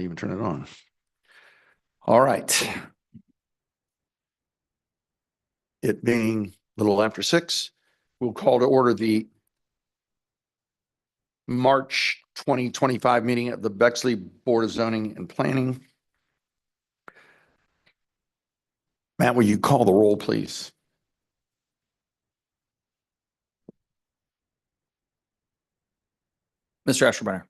I'll even turn it on. All right. It being a little after 6, we'll call to order the March 2025 meeting of the Bexley Board of Zoning and Planning. Matt, will you call the roll, please? Mr. Asherburner.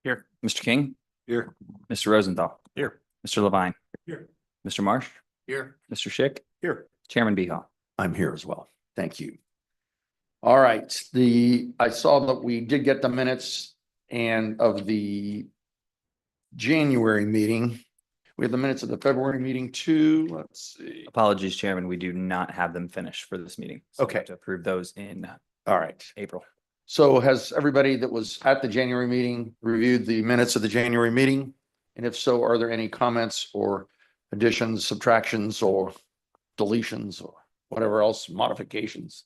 Here. Mr. King. Here. Mr. Rosenthal. Here. Mr. Levine. Here. Mr. Marsh. Here. Mr. Schick. Here. Chairman Beha. I'm here as well. Thank you. All right. I saw that we did get the minutes and of the January meeting. We have the minutes of the February meeting too. Let's see. Apologies, Chairman. We do not have them finished for this meeting. So we Okay. have to approve those in All right. April. So has everybody that was at the January meeting reviewed the minutes of the January meeting? And if so, are there any comments or additions, subtractions, or deletions or whatever else, modifications?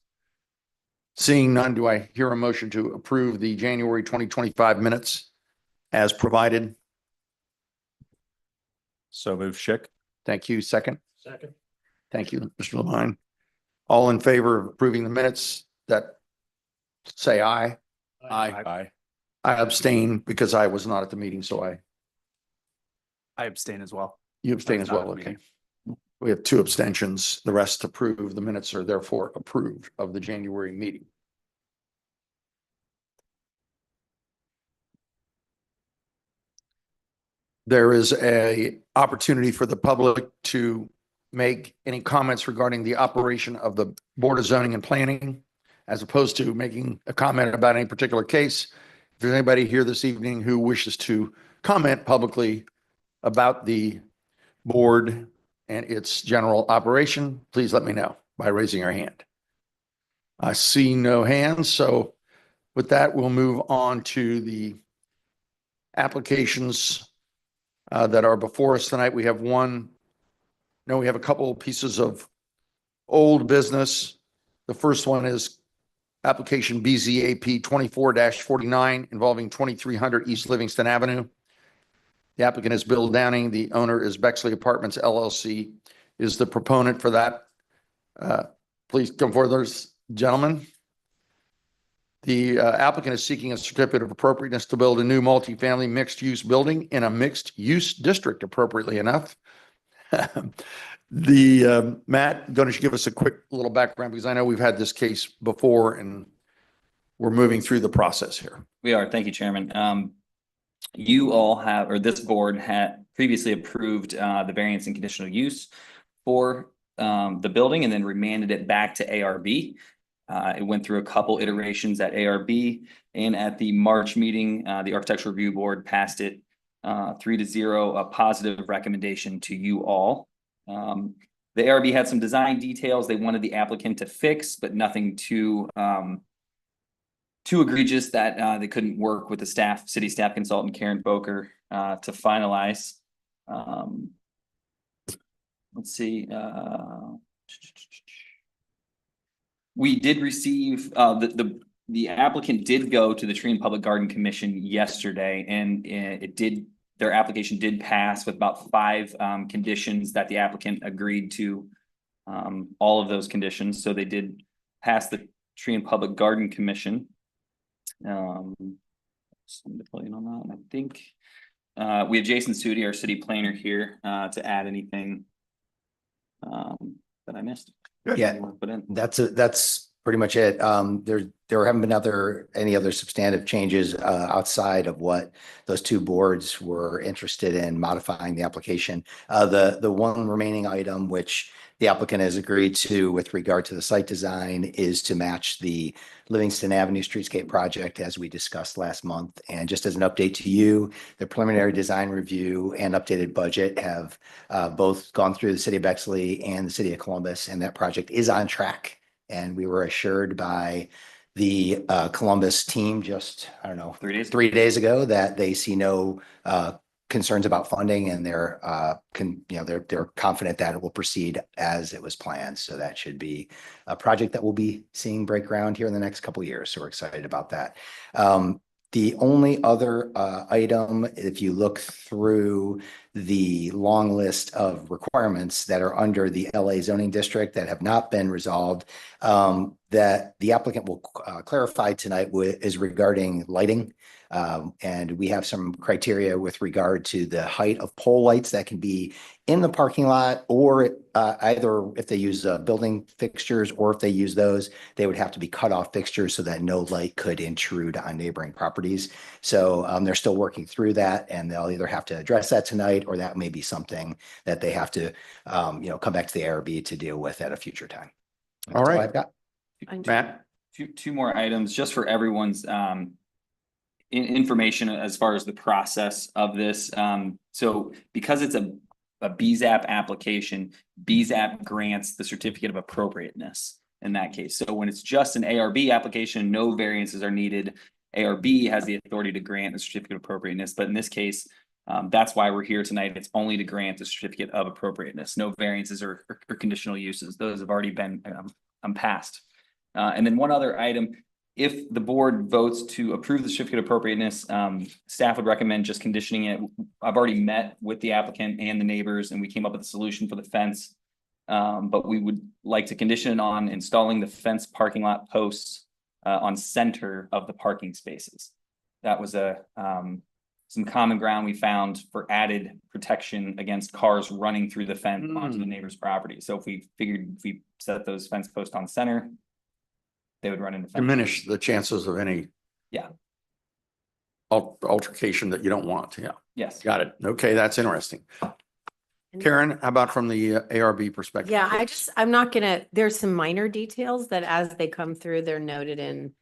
Seeing none, do I hear a motion to approve the January 2025 minutes as provided? So move Schick. Thank you. Second. Second. Thank you, Mr. Levine. All in favor of approving the minutes that say aye. Aye. I abstain because I was not at the meeting, so I abstain as well. you abstain I was as not well. at the Okay. meeting. We have 2 abstentions. The rest approve. The minutes are therefore approved of the January meeting. There is a opportunity for the public to make any comments regarding the operation of the Board of Zoning and Planning, as opposed to making a comment about any particular case. If there's anybody here this evening who wishes to comment publicly about the board and its general operation, please let me know by raising your hand. I see no hands, so with that, we'll move on to the applications that are before us tonight. We have we have a couple of pieces of old business. The first one is application BZAP 24-49 involving 2300 East Livingston Avenue. The applicant is Bill Downing. The owner is Bexley Apartments LLC, is the proponent for that. Please come forward, those gentlemen. The applicant is seeking a certificate of appropriateness to build a new multifamily mixed-use building in a mixed-use district, appropriately enough. Matt, don't you give us a quick little background, because I know we've had this case before and we're moving through the process here. We are. Thank you, Chairman. You all have, or this board had previously approved the variance and conditional use for the building and then remanded it back to ARB. It went through a couple iterations at ARB, and at the March meeting, the Architectural Review Board passed it 3-0, a positive recommendation to you all. The ARB had some design details they wanted the applicant to fix, but nothing too egregious that they couldn't work with the city staff consultant Karen Boker to finalize. Let's see. We did receive the applicant did go to the Tree and Public Garden Commission yesterday, and their application did pass with about 5 conditions that the applicant agreed to, all of those conditions. So they did pass the Tree and Public Garden Commission. Something to play in on that. I think we have Jason Sudi, our city planner, here to add anything that I missed. Yeah, that's pretty much it. There haven't been any other substantive changes outside of what those 2 boards were interested in modifying the application. The one remaining item which the applicant has agreed to with regard to the site design is to match the Livingston Avenue Streetscape project as we discussed last month. And just as an update to you, the preliminary design review and updated budget have both gone through the city of Bexley and the city of Columbus, and that project is on track. And we were assured by the Columbus team just, I don't know, 3 days ago that they see no concerns about funding, and they're confident that it will proceed as it was planned. So that should be a project that we'll be seeing break ground here in the next couple of years. So we're excited about that. The only other item, if you look through the long list of requirements that are under the LA zoning district that have not been resolved, that the applicant will clarify tonight is regarding lighting. And we have some criteria with regard to the height of pole lights that can be in the parking lot, or either if they use building fixtures, or if they use those, they would have to be cut-off fixtures so that no light could intrude on neighboring properties. So they're still working through that, and they'll either have to address that tonight, or that may be something that they have to, come back to the ARB to deal with at a future time. All That's right. I've got. Matt? Two more items just for everyone's information as far as the process of this. So because it's a BZAP application, BZAP grants the certificate of appropriateness in that case. So when it's just an ARB application, no variances are needed. ARB has the authority to grant the certificate of appropriateness, but in this case, that's why we're here tonight. It's only to grant the certificate of appropriateness, no variances or conditional uses. Those have already been passed. And then one other item, if the board votes to approve the certificate of appropriateness, staff would recommend just conditioning it. I've already met with the applicant and the neighbors, and we came up with a solution for the fence. But we would like to condition it on installing the fence parking lot posts on center of the parking spaces. That was some common ground we found for added protection against cars running through the fence onto the neighbor's property. So if we set those fence posts on center, they would run into fence. Diminish the chances of any. Yeah. Altercation that you don't want. Yeah. Yes. Got it. Okay, that's interesting. Karen, how about from the ARB perspective? Yeah, I'm not gonna, there's some minor details that as they come through, they're noted in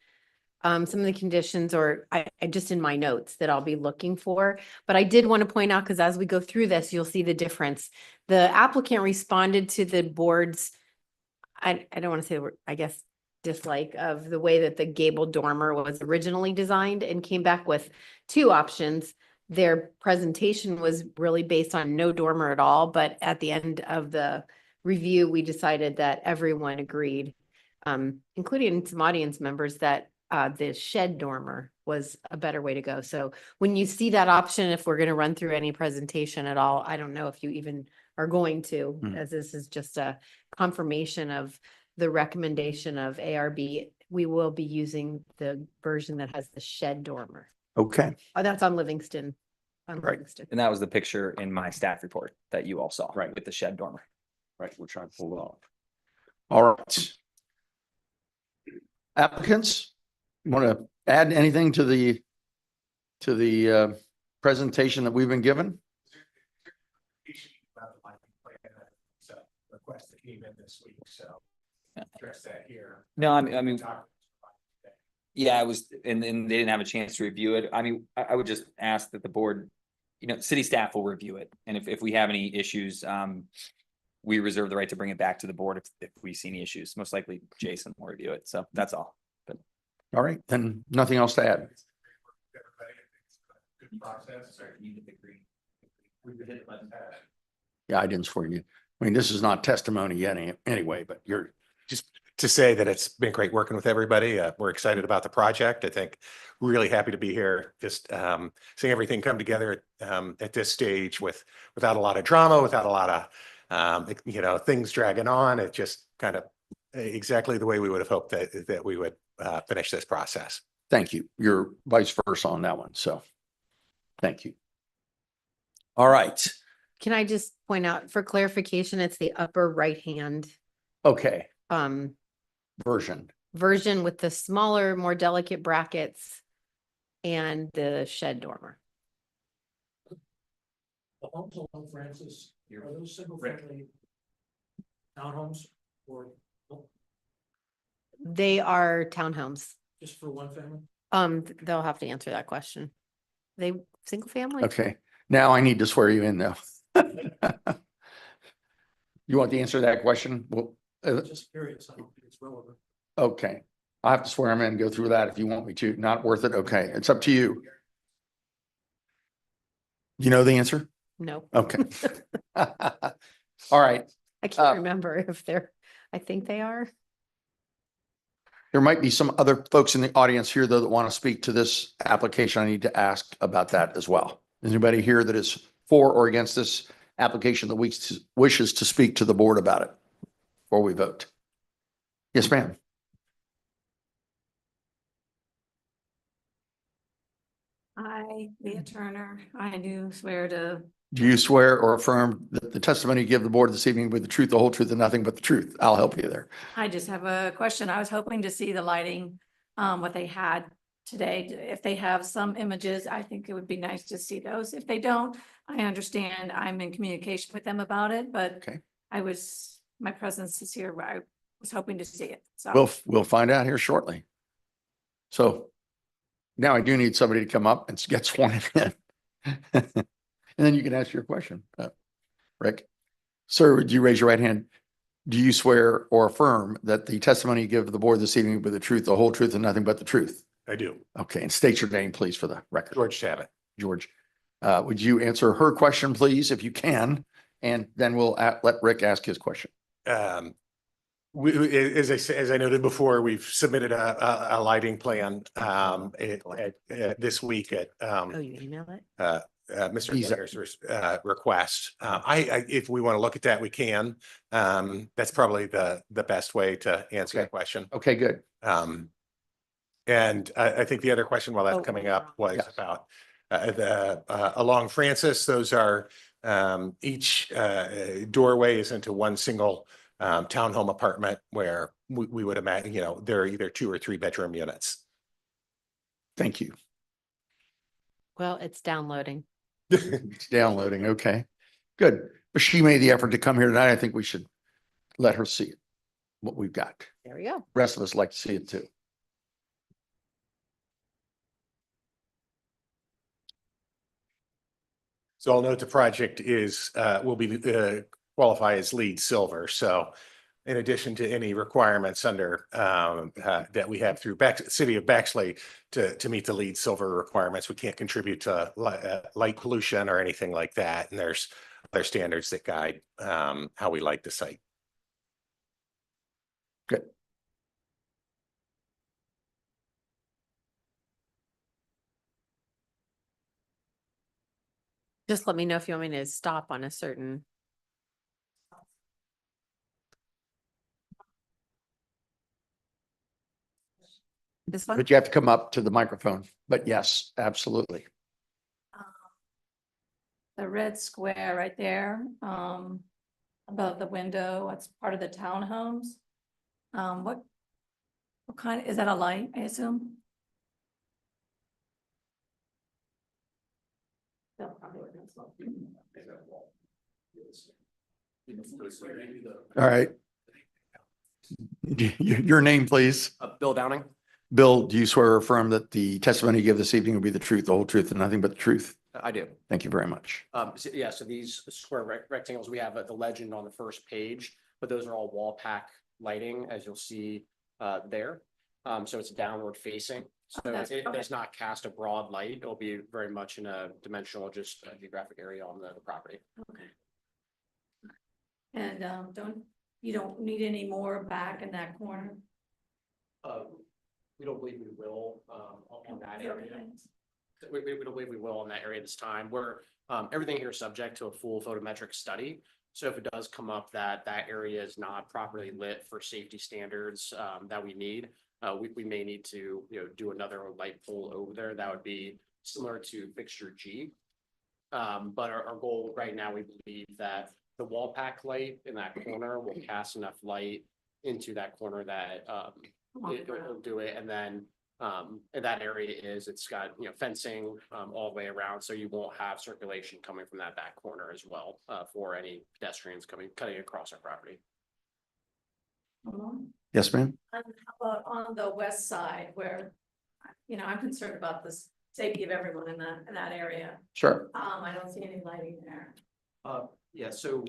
some of the conditions, or I just in my notes that I'll be looking for. But I did want to point out, because as we go through this, you'll see the difference. The applicant responded to the board's, I don't want to say the word, I guess, dislike of the way that the gable dormer was originally designed, and came back with two options. Their presentation was really based on no dormer at all, but at the end of the review, we decided that everyone agreed, including some audience members, that the shed dormer was a better way to go. So when you see that option, if we're going to run through any presentation at all, I don't know if you even are going to, as this is just a confirmation of the recommendation of ARB. We will be using the version that has the shed dormer. Okay. Oh, that's on Livingston. On Right. Livingston. And that was the picture in my staff report that you all saw. Right. With the shed dormer. Right, which I pulled off. All right. Applicants, want to add anything to the presentation that we've been given? Request that came in this week, so address that here. No, I mean, yeah, it was, and they didn't have a chance to review it. I mean, I would just ask that the board, city staff will review it. And if we have any issues, we reserve the right to bring it back to the board if we see any issues. Most likely Jason will review it. So that's all. But All right, then nothing else to add. Good process. Yeah, I didn't swear you. I mean, this is not testimony yet anyway, but you're. Just to say that it's been great working with everybody. We're excited about the project. I think really happy to be here. Just seeing everything come together at this stage without a lot of drama, without a lot of things dragging on. It just kind of exactly the way we would have hoped that we would finish this process. Thank you. You're vice versa on that one. So thank you. All right. Can I just point out for clarification, it's the upper right hand Okay. Version. version with the smaller, more delicate brackets and the shed dormer. The homes along Francis, are those single family townhomes or They are townhomes. just for one family? They'll have to answer that question. They single family? Okay. Now I need to swear you in though. You want the answer to that question? Well, Just curious, I don't think it's relevant. okay. I have to swear him in and go through that if you want me to. Not worth it. Okay. It's up to you. You know the answer? No, Okay. All right. I can't remember if they're, I think they are. There might be some other folks in the audience here, though, that want to speak to this application. I need to ask about that as well. Is anybody here that is for or against this application that wishes to speak to the board about it before we vote? Yes, ma'am. I, Leah Turner, I do swear to, Do you swear or affirm that the testimony you give the board this evening with the truth, the whole truth, and nothing but the truth? I'll help you there. I just have a question. I was hoping to see the lighting, what they had today. If they have some images, I think it would be nice to see those. If they don't, I understand I'm in communication with them about it, but Okay. my presence is here. I was hoping to see it. So We'll find out here shortly. So now I do need somebody to come up and get sworn in. And then you can ask your question. Rick, sir, would you raise your right hand? Do you swear or affirm that the testimony you give to the board this evening with the truth, the whole truth, and nothing but the truth? I do. Okay, and state your name, please, for the record. George Tabbitt. George, would you answer her question, please, if you can? And then we'll let Rick ask his question. As I noted before, we've submitted a lighting plan this week at Oh, you email it? Mr. Visa. Geiger's request. If we want to look at that, we can. That's probably the best way to answer the Okay. question. Okay, good. And I think the other question while that's coming up was Yes. about along Francis. Those are each doorway is into one single townhome apartment where we would imagine, there are either 2 or 3 bedroom units. Thank you. Well, it's downloading. It's downloading. Okay, good. But she made the effort to come here tonight. I think we should let her see it, what we've got. There we go. Rest of us like to see it too. So I'll note the project will be qualify as LEED Silver. So in addition to any requirements under that we have through City of Bexley to meet the LEED Silver requirements, we can't contribute to light pollution or anything like that. And there's other standards that guide how we light the site. Good. Just let me know if you want me to stop on a certain. this one, But you have to come up to the microphone. But yes, absolutely. the red square right there, above the window, that's part of the townhomes. What kind, is that a light, I assume? They'll probably work on slow. All right. Your name, please. Bill Downing. Bill, do you swear or affirm that the testimony you give this evening will be the truth, the whole truth, and nothing but the truth? I do. Thank you very much. So these square rectangles, we have the legend on the first page, but those are all wall pack lighting, as you'll see there. So it's downward facing. So it does not cast a broad light. It'll be very much in a dimensional, just geographic area on the property. Okay. And you don't need any more back in that corner? We don't believe we will on that area. We don't believe we will on that area this time. We're everything here is subject to a full photometric study. So if it does come up that that area is not properly lit for safety standards that we need, we may need to do another light pole over there. That would be similar to fixture G. But our goal right now, we believe that the wall pack light in that corner will cast enough light into that corner that it'll do it. And then and that area it's got fencing all the way around, so you won't have circulation coming from that back corner as well for any pedestrians cutting across our property. Yes, ma'am. How about on the west side where, I'm concerned about the safety of everyone in that area. Sure. I don't see any lighting there. Yeah, so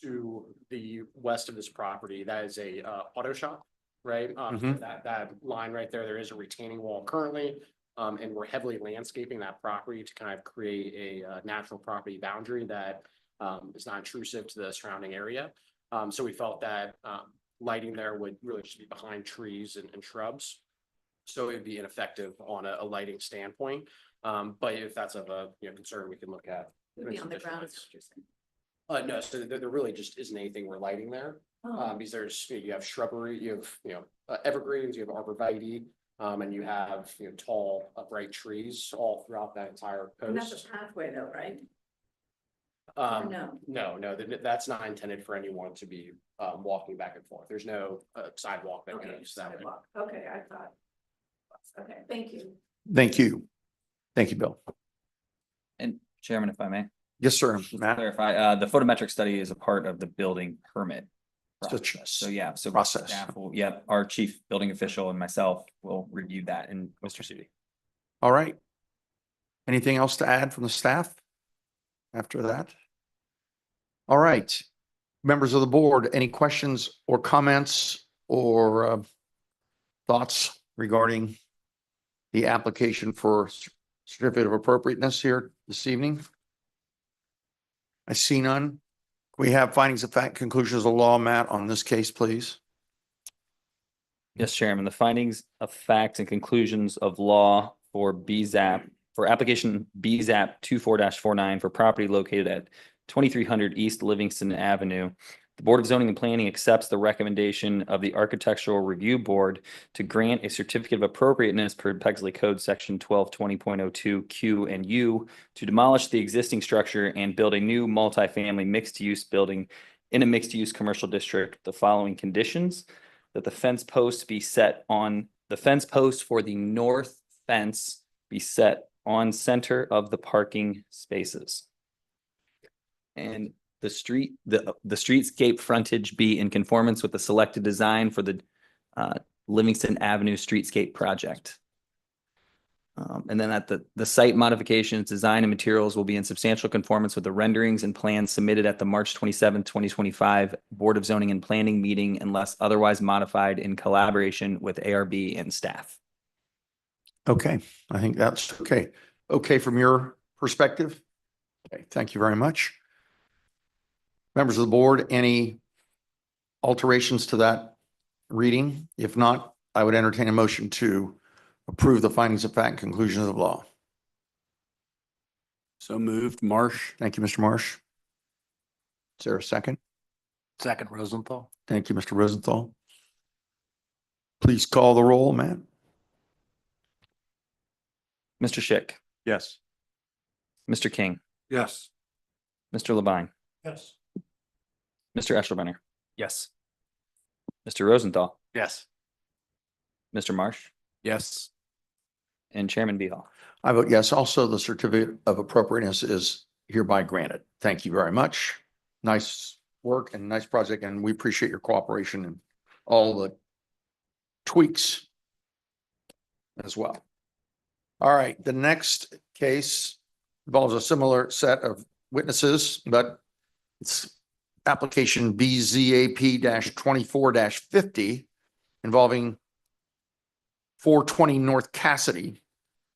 to the west of this property, that is a auto shop, right? Mhm. That line right there is a retaining wall currently. And we're heavily landscaping that property to kind of create a natural property boundary that is not intrusive to the surrounding area. So we felt that lighting there would really just be behind trees and shrubs. So it would be ineffective on a lighting standpoint. But if that's of a, concern, we can look at. It would be on the ground, is what you're saying. No, so there really just isn't anything we're lighting there. Oh, Because there's, you have shrubbery, you have, evergreens, you have arborvitae, and you have, tall upright trees all throughout that entire and that's coast. a pathway though, right? Or no? No, that's not intended for anyone to be, walking back and forth. There's no, sidewalk that Okay, goes that way. sidewalk. Okay, I thought. Okay, thank you. Thank you. Thank you, Bill. And Chairman, if I may Yes, sir, Matt. clarify, the photometric study is a part of the building permit Such- process. So yeah, so process. staff will, yeah, our chief building official and myself will review that, and Mr. Sudi. All right. Anything else to add from the staff after that? All right. Members of the board, any questions or comments or thoughts regarding the application for certificate of appropriateness here this evening? I see none. We have findings of fact, conclusions of law, Matt, on this case, please. Yes, Chairman, the findings of fact and conclusions of law for BZAP, for application BZAP 24-49 for property located at 2300 East Livingston Avenue. The Board of Zoning and Planning accepts the recommendation of the Architectural Review Board to grant a certificate of appropriateness per Bexley Code Section 1220.02 Q and U to demolish the existing structure and build a new multifamily mixed-use building in a mixed-use commercial district. The following conditions: that the fence posts be set on, the fence post for the north fence be set on center of the parking spaces. And the streetscape frontage be in conformance with the selected design for the Livingston Avenue streetscape project. And then that the site modifications, design and materials will be in substantial conformance with the renderings and plans submitted at the March 27, 2025 Board of Zoning and Planning meeting unless otherwise modified in collaboration with ARB and staff. Okay, I think that's okay. Okay from your perspective? Okay, thank you very much. Members of the board, any alterations to that reading? If not, I would entertain a motion to approve the findings of fact and conclusions of law. So moved, Marsh. Thank you, Mr. Marsh. Is there a second? Second, Rosenthal. Thank you, Mr. Rosenthal. Please call the roll, Matt. Mr. Schick, Yes. Mr. King, Yes. Mr. Levine, Yes. Mr. Eschelbrenner, Yes. Mr. Rosenthal, Yes. Mr. Marsh, Yes. and Chairman Behal. I vote yes. Also, the certificate of appropriateness is hereby granted. Thank you very much. Nice work and nice project, and we appreciate your cooperation and all the tweaks as well. All right, the next case involves a similar set of witnesses, but it's application BZAP 24 50 involving 420 North Cassidy.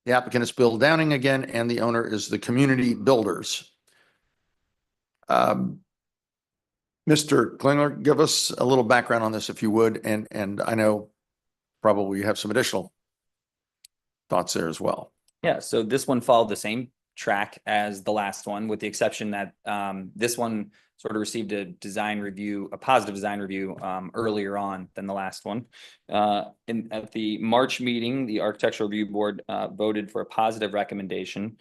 The applicant is Bill Downing again, and the owner is the Community Builders. Mr. Klingler, give us a little background on this if you would, and I know probably you have some additional thoughts there as well. Yeah, so this one followed the same track as the last one, with the exception that this one sort of received a positive design review earlier on than the last one. At the March meeting, the Architectural Review Board voted for a positive recommendation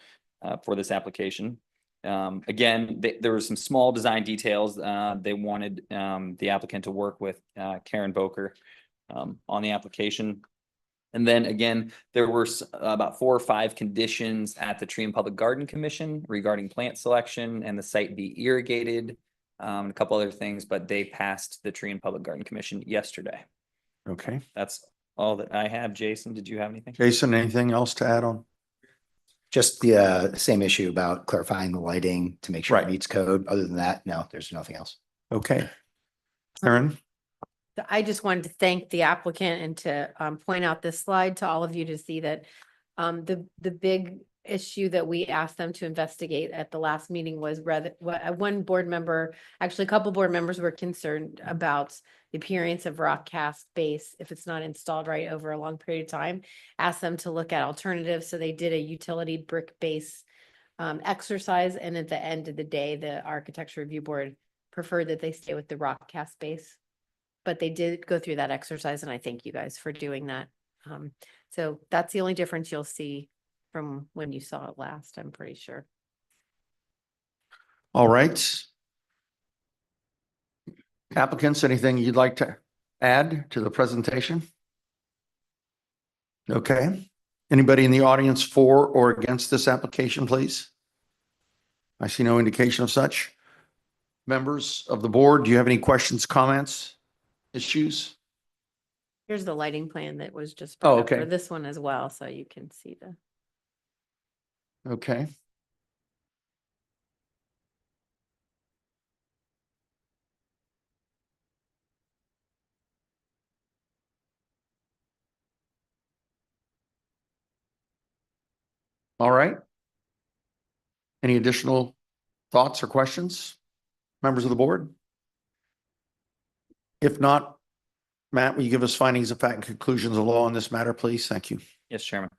for this application. Again, there were some small design details. They wanted the applicant to work with Karen Boker on the application. And then again, there were about 4 or 5 conditions at the Tree and Public Garden Commission regarding plant selection and the site be irrigated, a couple other things, but they passed the Tree and Public Garden Commission yesterday. Okay. That's all that I have. Jason, did you have anything? Jason, anything else to add on? Just the same issue about clarifying the lighting to make sure Right. it meets code. Other than that, no, there's nothing else. Okay. Aaron? I just wanted to thank the applicant and to point out this slide to all of you to see that the big issue that we asked them to investigate at the last meeting was rather, one board member, actually a couple board members were concerned about the appearance of rock cast base if it's not installed right over a long period of time. Asked them to look at alternatives, so they did a utility brick base exercise, and at the end of the day, the architecture review board preferred that they stay with the rock cast base. But they did go through that exercise, and I thank you guys for doing that. So that's the only difference you'll see from when you saw it last, I'm pretty sure. All right. Applicants, anything you'd like to add to the presentation? Okay. Anybody in the audience for or against this application, please? I see no indication of such. Members of the board, do you have any questions, comments, issues? Here's the lighting plan that was just Oh, brought up for okay. this one as well, so you can see the. Okay. All right. Any additional thoughts or questions? Members of the board? If not, Matt, will you give us findings of fact and conclusions of law on this matter, please? Thank you. Yes, Chairman.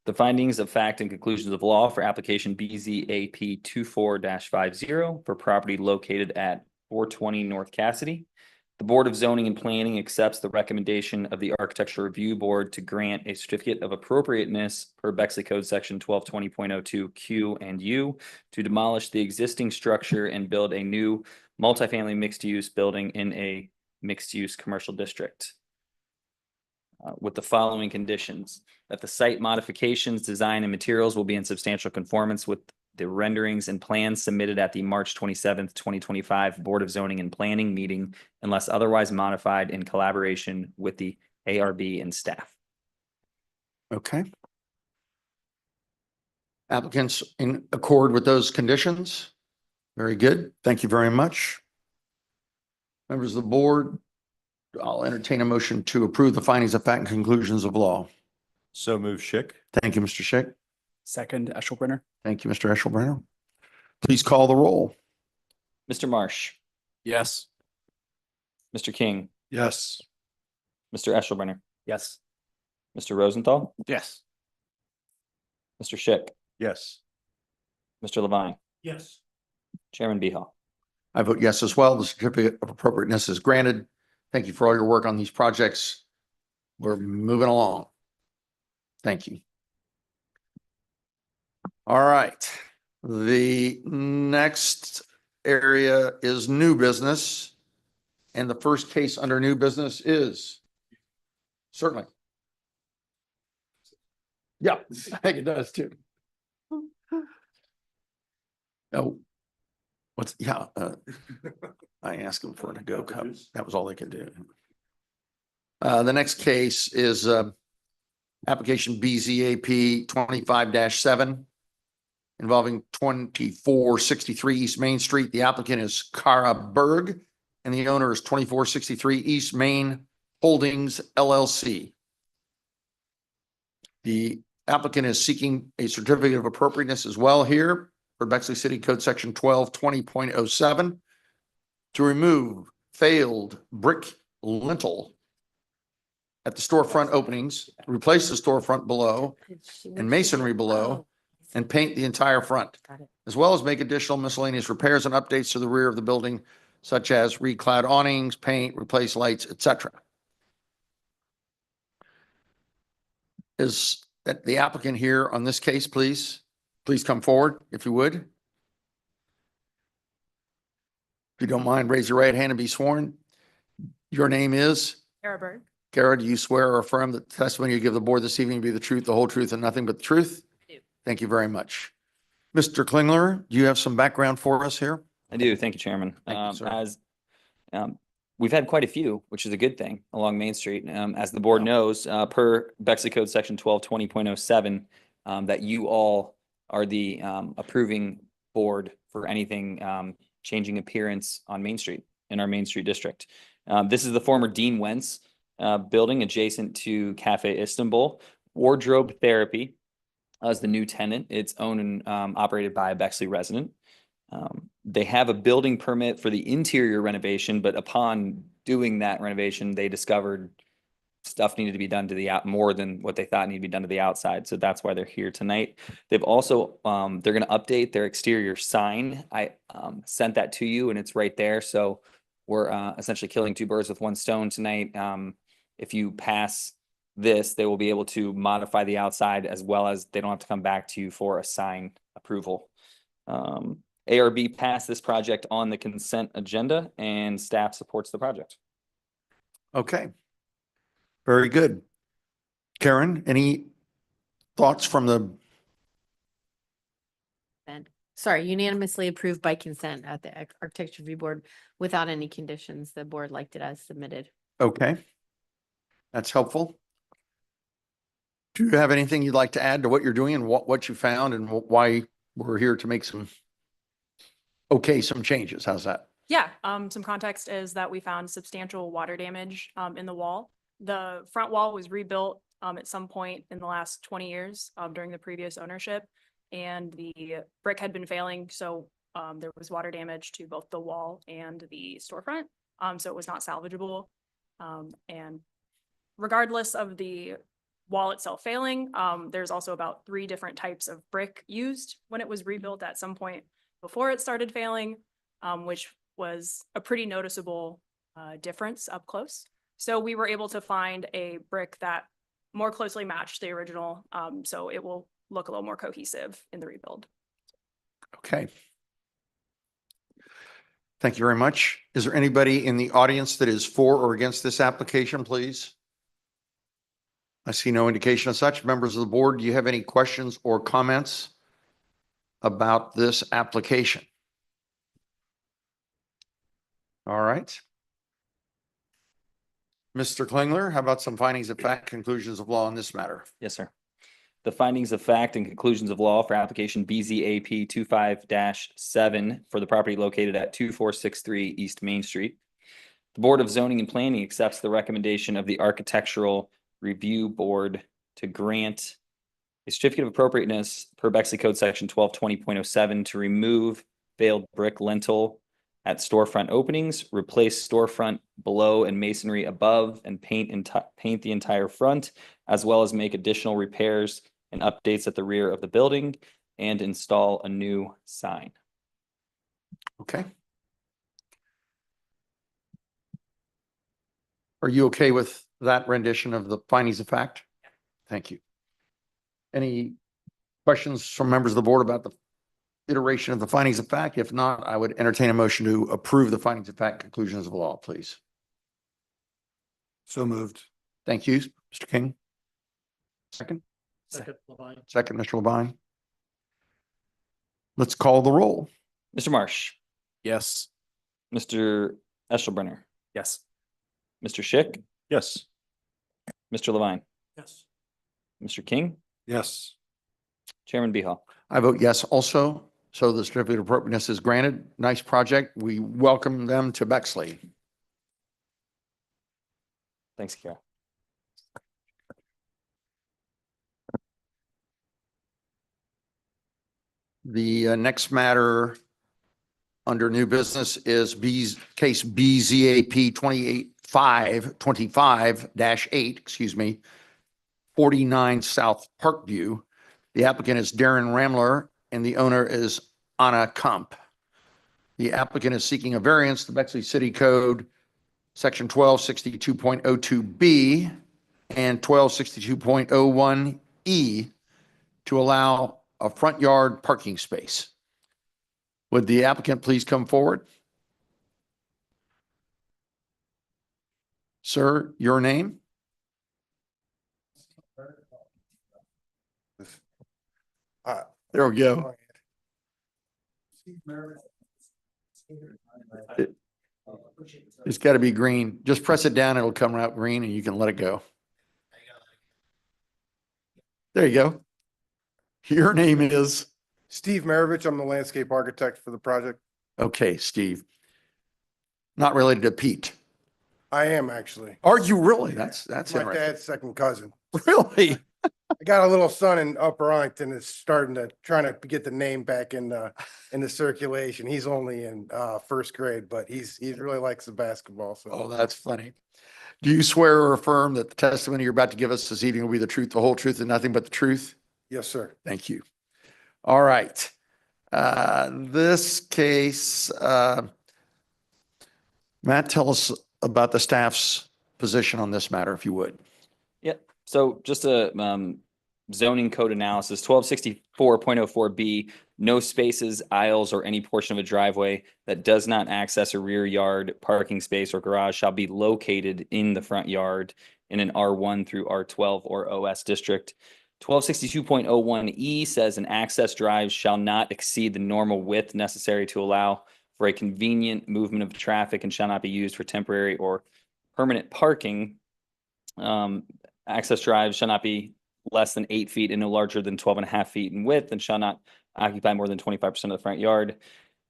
The findings of fact and conclusions of law for application BZAP 24-50 for property located at 420 North Cassidy. The Board of Zoning and Planning accepts the recommendation of the Architecture Review Board to grant a certificate of appropriateness per Bexley Code Section 1220.02 Q and U to demolish the existing structure and build a new multifamily mixed-use building in a mixed-use commercial district. With the following conditions: that the site modifications, design, and materials will be in substantial conformance with the renderings and plans submitted at the March 27th, 2025 Board of Zoning and Planning meeting, unless otherwise modified in collaboration with the ARB and staff. Okay. Applicants in accord with those conditions? Very good. Thank you very much. Members of the board, I'll entertain a motion to approve the findings of fact and conclusions of law. So move Schick. Thank you, Mr. Schick. Second, Eshelbrenner. Thank you, Mr. Eshelbrenner. Please call the roll. Mr. Marsh, Yes. Mr. King, Yes. Mr. Eshelbrenner, Yes. Mr. Rosenthal, Yes. Mr. Schick, Yes. Mr. Levine, Yes. Chairman Behal. I vote yes as well. The certificate of appropriateness is granted. Thank you for all your work on these projects. We're moving along. Thank you. All right. The next area is new business. And the first case under new business is certainly. Yeah, I think it does too. Oh, what's, yeah, I asked them for a to-go cup. That was all they could do. The next case is application BZAP 25-7 involving 2463 East Main Street. The applicant is Kara Berg and the owner is 2463 East Main Holdings LLC. The applicant is seeking a certificate of appropriateness as well here for Bexley City Code Section 1220.07 to remove failed brick lintel at the storefront openings, replace the storefront below and masonry below, and paint the entire front, as well as make additional miscellaneous repairs and updates to the rear of the building, such as reclad awnings, paint, replace lights, etc. Is that the applicant here on this case, please? Please come forward if you would. If you don't mind, raise your right hand and be sworn. Your name is? Kara Berg. Kara, do you swear or affirm that the testimony you give the board this evening will be the truth, the whole truth, and nothing but the truth? I do. Thank you very much. Mr. Klingler, do you have some background for us here? I do. Thank you, Chairman. Thank you, sir. We've had quite a few, which is a good thing, along Main Street. As the board knows, per Bexley Code Section 1220.07, that you all are the approving board for anything changing appearance on Main Street in our Main Street district. This is the former Dean Wentz building adjacent to Cafe Istanbul. Wardrobe Therapy as the new tenant. It's owned and operated by a Bexley resident. They have a building permit for the interior renovation, but upon doing that renovation, they discovered stuff needed to be done to the out more than what they thought needed to be done to the outside. So that's why they're here tonight. They've also, they're going to update their exterior sign. I sent that to you and it's right there. So we're essentially killing two birds with one stone tonight. If you pass this, they will be able to modify the outside as well as they don't have to come back to you for a sign approval. ARB passed this project on the consent agenda and staff supports the project. Okay. Very good. Karen, any thoughts from the, Sorry, unanimously approved by consent at the Architecture Review Board without any conditions. The board liked it as submitted. okay. That's helpful. Do you have anything you'd like to add to what you're doing and what you found and why we're here to make some changes? How's that? Yeah, some context is that we found substantial water damage in the wall. The front wall was rebuilt at some point in the last 20 years during the previous ownership, and the brick had been failing, so there was water damage to both the wall and the storefront, so it was not salvageable. And regardless of the wall itself failing, there's also about 3 different types of brick used when it was rebuilt at some point before it started failing, which was a pretty noticeable difference up close. So we were able to find a brick that more closely matched the original, so it will look a little more cohesive in the rebuild. Okay. Thank you very much. Is there anybody in the audience that is for or against this application, please? I see no indication of such. Members of the board, do you have any questions or comments about this application? All right. Mr. Klingler, how about some findings of fact, conclusions of law on this matter? Yes, sir. The findings of fact and conclusions of law for application BZAP 25-7 for the property located at 2463 East Main Street. The Board of Zoning and Planning accepts the recommendation of the Architectural Review Board to grant a certificate of appropriateness per Bexley Code Section 1220.07 to remove failed brick lintel at storefront openings, replace storefront below and masonry above, and paint the entire front, as well as make additional repairs and updates at the rear of the building and install a new sign. Okay. Are you okay with that rendition of the findings of fact? Thank you. Any questions from members of the board about the iteration of the findings of fact? If not, I would entertain a motion to approve the findings of fact, conclusions of law, please. So moved. Thank you, Mr. King. Second, Second, Levine. second, Mr. Levine. Let's call the roll. Mr. Marsh, Yes. Mr. Eshelbrenner, Yes. Mr. Schick, Yes. Mr. Levine, Yes. Mr. King, Yes. Chairman Behal. I vote yes also. So the certificate of appropriateness is granted. Nice project. We welcome them to Bexley. Thanks, Kara. The next matter under new business is case BZAP 25-8, 49 South Parkview. The applicant is Darren Ramler and the owner is Anna Kump. The applicant is seeking a variance to Bexley City Code, Section 1262.02B and 1262.01E to allow a front yard parking space. Would the applicant please come forward? Sir, your name? There we go. It's got to be green. Just press it down. It'll come out green and you can let it go. There you go. Your name is? Steve Maravich, I'm the landscape architect for the project. Okay, Steve. Not related to Pete. I am actually. Are you really? That's My interesting. dad's second cousin. Really? I got a little son in Upper Arlington that's trying to get the name back in the circulation. He's only in first grade, but he really likes the basketball. So Oh, that's funny. Do you swear or affirm that the testimony you're about to give us this evening will be the truth, the whole truth, and nothing but the truth? yes, sir. Thank you. All right. This case, Matt, tell us about the staff's position on this matter, if you would. Yep. So just a zoning code analysis, 1264.04B, no spaces, aisles, or any portion of a driveway that does not access a rear yard, parking space, or garage shall be located in the front yard in an R1 through R12 or OS district. 1262.01E says an access drive shall not exceed the normal width necessary to allow for a convenient movement of traffic and shall not be used for temporary or permanent parking. Access drives shall not be less than 8 feet and no larger than 12.5 feet in width and shall not occupy more than 25% of the front yard.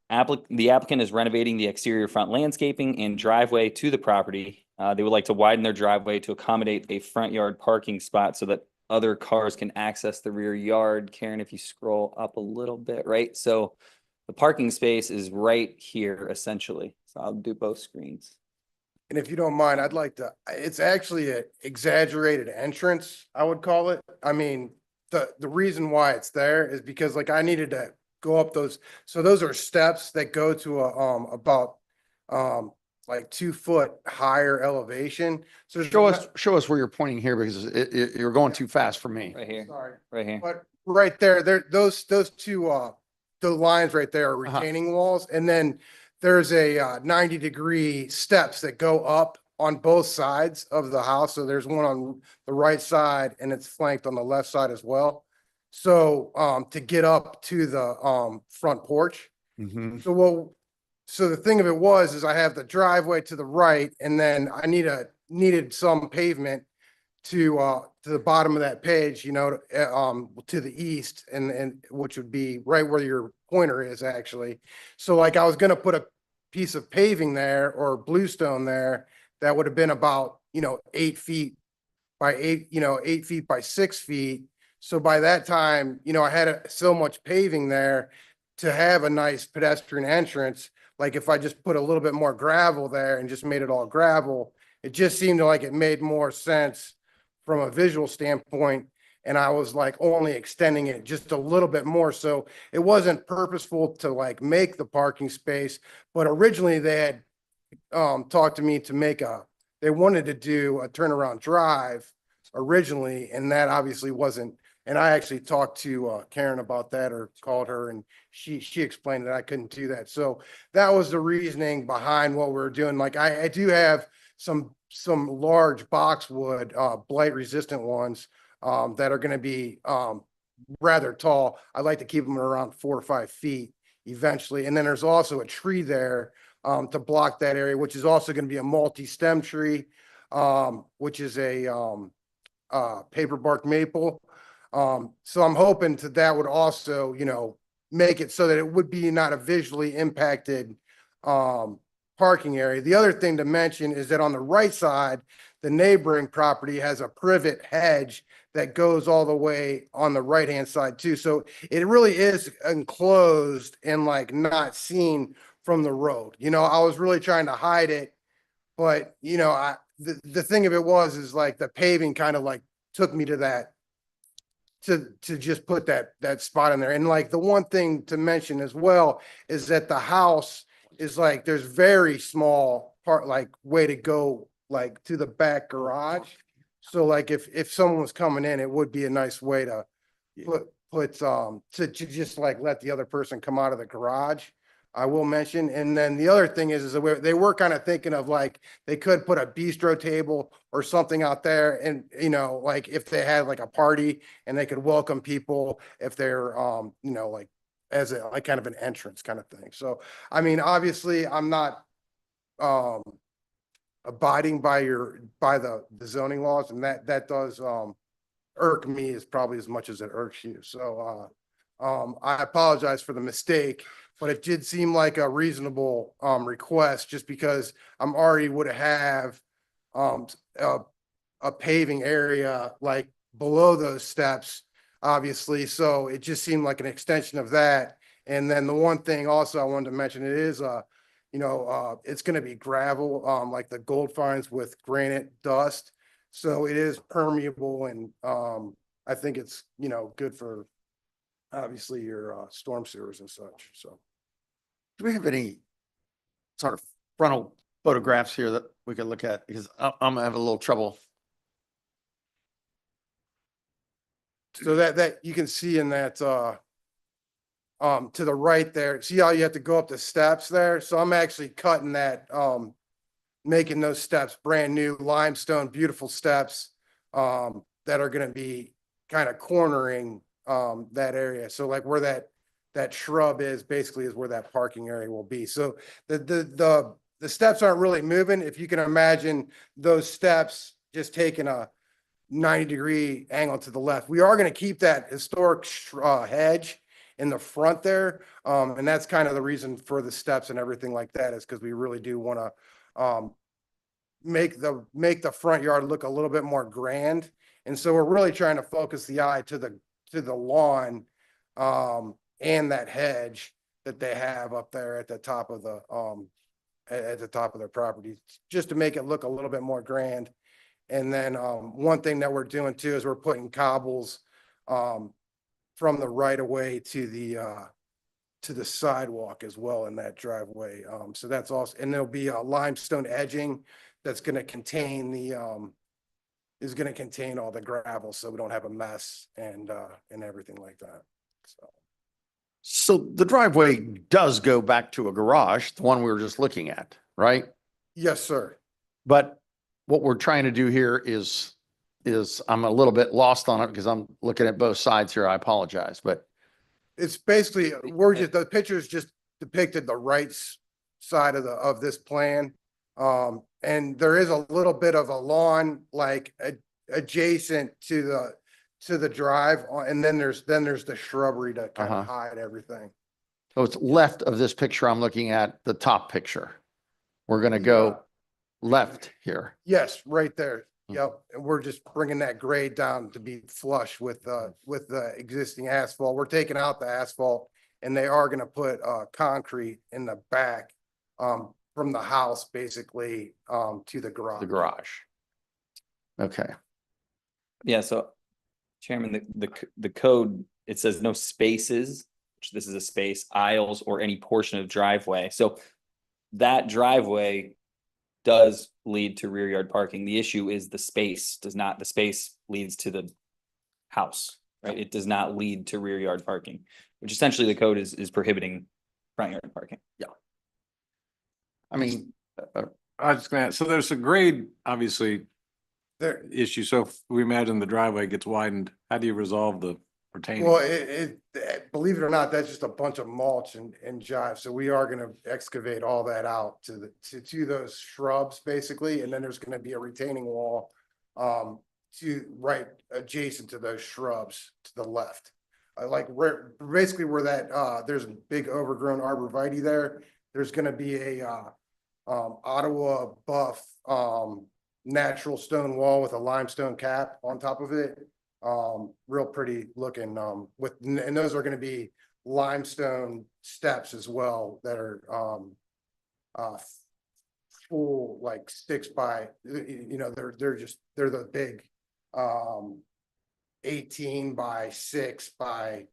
The applicant is renovating the exterior front landscaping and driveway to the property. They would like to widen their driveway to accommodate a front yard parking spot so that other cars can access the rear yard. Karen, if you scroll up a little bit, right? So the parking space is right here essentially. So I'll do both screens. And if you don't mind, I'd like to, it's actually an exaggerated entrance, I would call it. I mean, the reason why it's there is because like I needed to go up those. So those are steps that go to about like 2 foot higher elevation. So Show us where you're pointing here because you're going too fast for me. Right here, Sorry, right here. but right there, those two the lines right there are Uh-huh. retaining walls, and then there's a 90-degree steps that go up on both sides of the house. So there's one on the right side and it's flanked on the left side as well. So to get up to the front porch. Mhm. So the thing of it is I have the driveway to the right, and then I needed some pavement to the bottom of that page, you know, to the east, and which would be right where your pointer is actually. So like I was gonna put a piece of paving there or bluestone there that would have been about, 8 feet by 8 feet by 6 feet. So by that time, I had so much paving there to have a nice pedestrian entrance. Like if I just put a little bit more gravel there and just made it all gravel, it just seemed like it made more sense from a visual standpoint. And I was like only extending it just a little bit more. So it wasn't purposeful to like make the parking space, but originally they had talked to me to they wanted to do a turnaround drive originally, and that obviously wasn't. And I actually talked to Karen about that, or called her, and she explained that I couldn't do that. So that was the reasoning behind what we're doing. Like I do have some large boxwood, blight resistant ones that are going to be rather tall. I'd like to keep them around 4 or 5 feet eventually. And then there's also a tree there to block that area, which is also going to be a multi-stem tree, which is a paper bark maple. So I'm hoping that would also, make it so that it would be not a visually impacted parking area. The other thing to mention is that on the right side, the neighboring property has a privet hedge that goes all the way on the right-hand side too. So it really is enclosed and like not seen from the road. I was really trying to hide it, but the thing of it is like the paving kind of like took me to that, to just put that spot in there. And like the one thing to mention as well is that the house is like, there's very small part, like way to go, like to the back garage. So like if someone was coming in, it would be a nice way to put to just like let the other person come out of the garage. I will mention. And then the other thing is that they were kind of thinking of like, they could put a bistro table or something out there. And, like if they had like a party and they could welcome people if they're, like as a, like kind of an entrance kind of thing. So, I mean, obviously I'm not, abiding by the zoning laws, and that does, irk me as probably as much as it irks you. So, I apologize for the mistake, but it did seem like a reasonable request just because I'm already would have a paving area like below those steps, obviously. So it just seemed like an extension of that. And then the one thing also I wanted to mention, it is, it's gonna be gravel, like the gold fines with granite dust. So it is permeable and, I think it's, good for obviously your, storm sewers and such, so. Do we have any sort of frontal photographs here that we can look at? Because I'm having a little trouble. So that you can see in that, to the right there, see how you have to go up the steps there? So I'm actually cutting that, making those steps brand new limestone, beautiful steps, that are gonna be kind of cornering, that area. So like where that shrub is basically is where that parking area will be. So the steps aren't really moving. If you can imagine those steps just taking a 90-degree angle to the left. We are going to keep that historic hedge in the front there. And that's kind of the reason for the steps and everything like that, is because we really do want to make the front yard look a little bit more grand. And so we're really trying to focus the eye to the lawn and that hedge that they have up there at the top of their property, just to make it look a little bit more grand. And then one thing that we're doing too is we're putting cobbles from the right of way to the sidewalk as well in that driveway. So that's also, and there'll be a limestone edging that's going to contain is going to contain all the gravel, so we don't have a mess and everything like that. So the driveway does go back to a garage, the one we were just looking at, right? Yes, sir. But what we're trying to do here is I'm a little bit lost on it because I'm looking at both sides here. I apologize, but It's basically, the pictures just depicted the right side of this plan. And there is a little bit of a lawn, like adjacent to the drive, and then there's the shrubbery to kind of hide everything. so it's left of this picture I'm looking at, the top picture. We're going to go left here. Yes, right there. Mhm. Yep. And we're just bringing that grade down to be flush with the existing asphalt. We're taking out the asphalt, and they are going to put concrete in the back from the house basically to the garage. The garage. Okay. Yeah, so Chairman, the code, it says no spaces, which this is a space, aisles, or any portion of driveway. So that driveway does lead to rear yard parking. The issue is the space the space leads to the house, right? It does not lead to rear yard parking, which essentially the code is prohibiting front yard parking. Yeah. I mean, I was just gonna, so there's a grade, obviously, There, issue. So if we imagine the driveway gets widened, how do you resolve the retaining? well, believe it or not, that's just a bunch of mulch and jive. So we are gonna excavate all that out to those shrubs basically, and then there's gonna be a retaining wall to right adjacent to those shrubs to the left. Basically where that there's a big overgrown arborvitae there. There's gonna be a Ottawa buff natural stone wall with a limestone cap on top of it. Real pretty looking, and those are gonna be limestone steps as well that are full, like 6 by, they're the big 18 by 6 by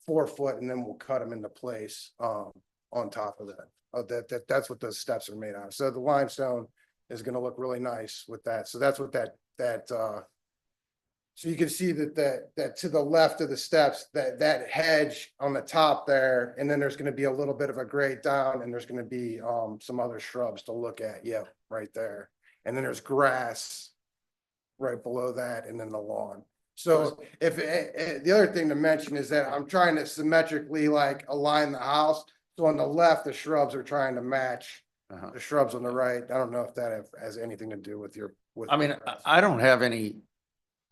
4 foot, and then we'll cut them into place on top of that. That's what those steps are made out of. So the limestone is going to look really nice with that. So that's what that so you can see that to the left of the steps, that hedge on the top there, and then there's going to be a little bit of a grade down, and there's going to be some other shrubs to look at. Yeah, right there. And then there's grass right below that, and then the lawn. So if the other thing to mention is that I'm trying to symmetrically like align the house. So on the left, the shrubs are trying to match the shrubs on the right. I don't know if that has anything to do with your. I mean, I don't have any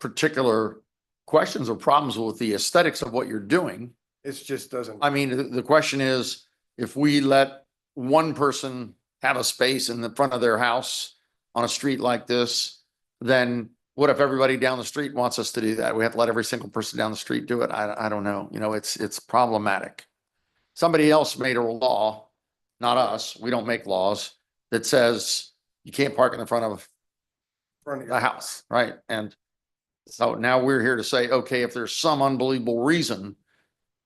particular questions or problems with the aesthetics of what you're doing. It just doesn't. I mean, the question is, if we let one person have a space in the front of their house on a street like this, then what if everybody down the street wants us to do that? We have to let every single person down the street do it. I don't know. You know, it's problematic. Somebody else made a law, not us. We don't make laws that says you can't park in the front of Front of the your- house, right? And so now we're here to say, okay, if there's some unbelievable reason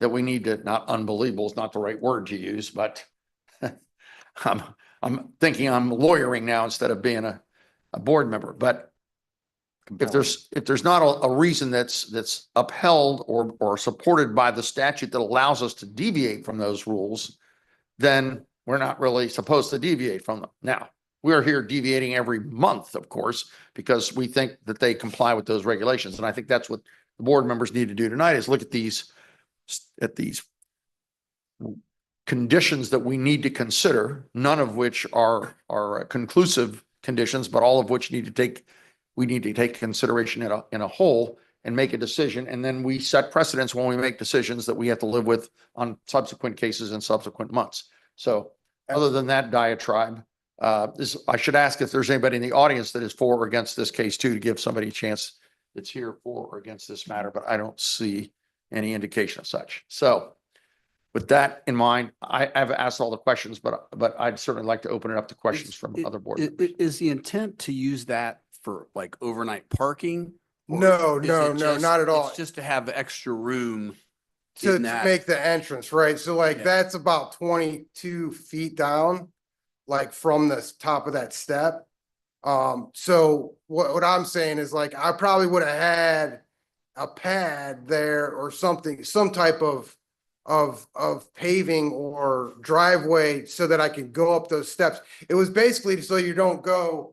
that we need to, not unbelievable is not the right word to use, but I'm thinking I'm lawyering now instead of being a board member, but if there's not a reason that's upheld or supported by the statute that allows us to deviate from those rules, then we're not really supposed to deviate from them. Now, we're here deviating every month, of course, because we think that they comply with those regulations. And I think that's what the board members need to do tonight is look at these conditions that we need to consider, none of which are conclusive conditions, but all of which we need to take consideration in a whole and make a decision. And then we set precedents when we make decisions that we have to live with on subsequent cases in subsequent months. So other than that diatribe, I should ask if there's anybody in the audience that is for or against this case too, to give somebody a chance that's here for or against this matter, but I don't see any indication of such. So with that in mind, I've asked all the questions, but I'd certainly like to open it up to questions from other board members. Is the intent to use that for like overnight parking? Or No, is no, it no, just- not at all. It's just to have extra room. To in that- make the entrance, right? So like Yeah. that's about 22 feet down, like from the top of that step. So what I'm saying is like, I probably would have had a pad there or something, some type of paving or driveway so that I could go up those steps. It was basically so you don't go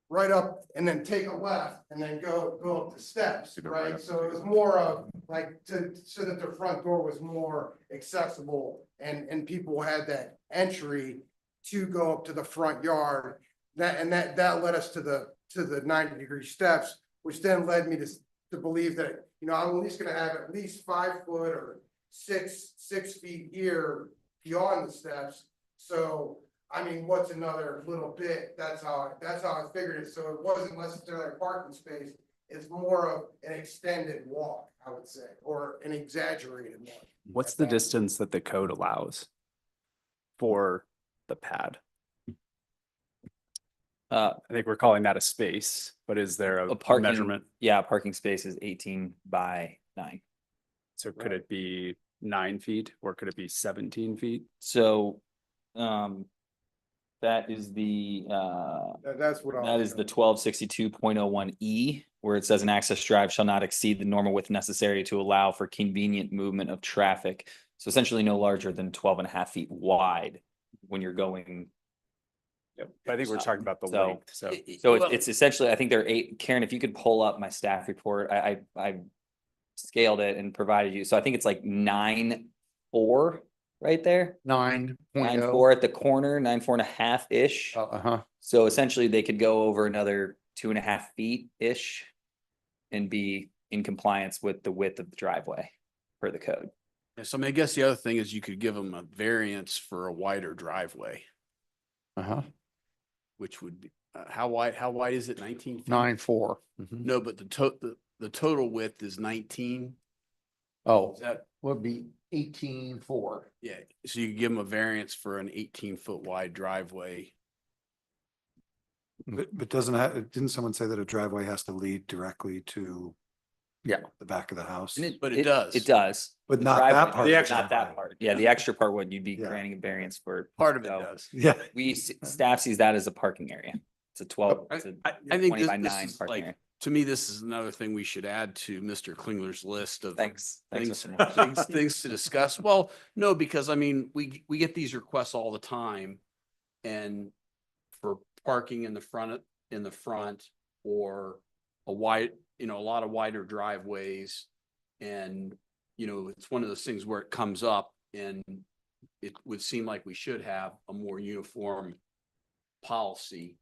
right up and then take a left and then go up the steps, right? So it was more of like so that the front door was more accessible and people had that entry to go up to the front yard. That led us to the 90-degree steps, which then led me to believe that, you know, I'm at least gonna have at least 5 foot or 6 feet here beyond the steps. So I mean, what's another little bit? That's how I figured it. So it wasn't necessarily a parking space. It's more of an extended walk, I would say, or an exaggerated walk. What's the distance that the code allows for the pad? I think we're calling that a space, but is there a parking measurement? Yeah, parking space is 18 by 9. So could it be 9 feet or could it be 17 feet? So, that is the, That's what that is the 1262.01E, where it says an access drive shall not exceed the normal width necessary to allow for convenient movement of traffic. So essentially no larger than 12.5 feet wide when you're going. Yep. But I think we're talking about the So- length, so. So it's essentially, I think there are 8, Karen, if you could pull up my staff report, I scaled it and provided you. So I think it's like 9.4 right there. 9.0. 9.4 at the corner, 9.4.5-ish. Uh-huh. So essentially they could go over another 2.5 feet-ish and be in compliance with the width of the driveway per the code. Yeah, so I mean, I guess the other thing is you could give them a variance for a wider driveway, Uh-huh. which would be, how wide is it? 19 feet? 9.4. Mhm. No, but the total width is 19. Oh, Is that, would be 18.4. yeah, so you could give them a variance for an 18-foot wide driveway. But didn't someone say that a driveway has to lead directly to Yeah. the back of the house? But it does. It does. But The not that driveway- part. The extra Not that part. Yeah, the extra part would, you'd be Yeah. granting a variance for. Part of it So does. Yeah. Staff sees that as a parking area. It's a 12, it's a I think 20 this, by this 9 is parking like, area. to me, this is another thing we should add to Mr. Klingler's list of Thanks. Thanks, things, Mr. Moore. things to discuss. Well, no, because I mean, we get these requests all the time. And for parking in the front or a wide, a lot of wider driveways. And, it's one of those things where it comes up and it would seem like we should have a more uniform policy.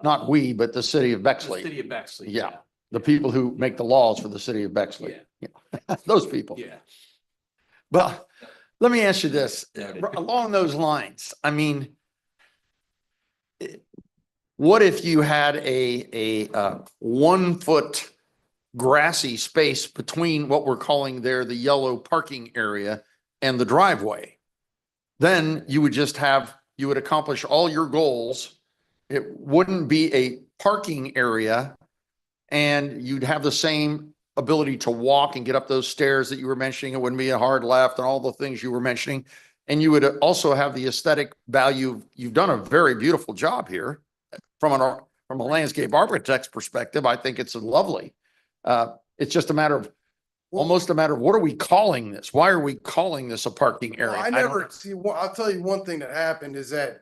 Not we, but the city of The Bexley. city of Bexley. Yeah. The people who make the laws for the city of Bexley. Yeah. Yeah. Those people. Yeah. Well, let me ask you this, Noted. along those lines, I mean, what if you had a 1 foot grassy space between what we're calling there the yellow parking area and the driveway? Then you would just have, you would accomplish all your goals. It wouldn't be a parking area, and you'd have the same ability to walk and get up those stairs that you were mentioning. It wouldn't be a hard left and all the things you were mentioning. And you would also have the aesthetic value. You've done a very beautiful job here from a landscape architect's perspective. I think it's lovely. It's just a matter of, almost a matter of, what are we calling this? Why are we calling this a parking area? Well, I never see, I'll tell you one thing that happened is that,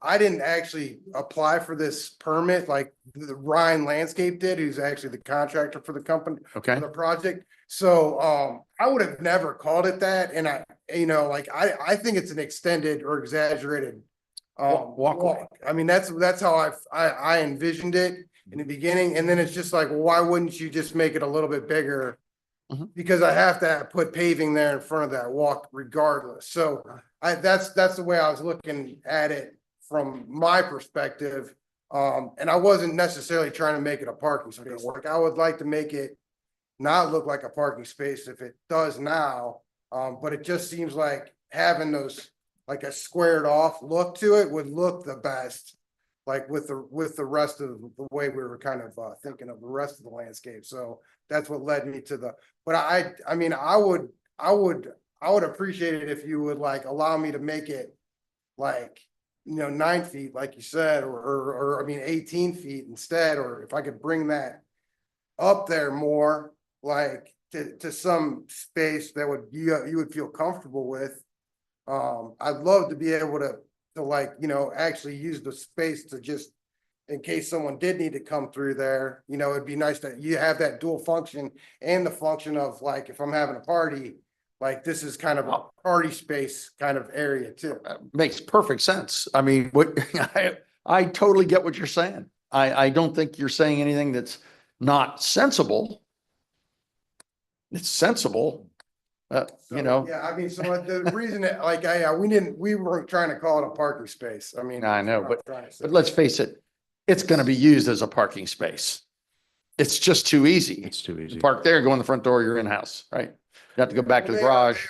I didn't actually apply for this permit like the Ryan Landscape did, who's actually the contractor for the company, Okay. for the project. So, I would have never called it that. And I think it's an extended or exaggerated, Walkway. I mean, that's how I envisioned it in the beginning. And then it's just like, well, why wouldn't you just make it a little bit bigger? Because I have to put paving there in front of that walk regardless. So that's the way I was looking at it from my perspective. And I wasn't necessarily trying to make it a parking space. Like I would like to make it not look like a parking space if it does now. But it just seems like having those, like a squared off look to it would look the best. Like with the rest of the way we were kind of thinking of the rest of the landscape. So that's what led me to the, but I mean, I would appreciate it if you would like allow me to make it like, 9 feet, like you said, or I mean, 18 feet instead, or if I could bring that up there more, like to some space that would, you would feel comfortable with. I'd love to be able to like, actually use the space to just, in case someone did need to come through there, it'd be nice that you have that dual function and the function of like, if I'm having a party, like this is kind of a party space kind of area too. Makes perfect sense. I mean, what I totally get what you're saying. I don't think you're saying anything that's not sensible. It's sensible. Yeah, I mean, so the reason that like, we weren't trying to call it a parking space. I mean. I know, that's what I'm trying to say. but let's face it, it's going to be used as a parking space. It's just too easy. It's too easy. Park there, go in the front door, you're in-house, right? You have to go back to the They are- garage.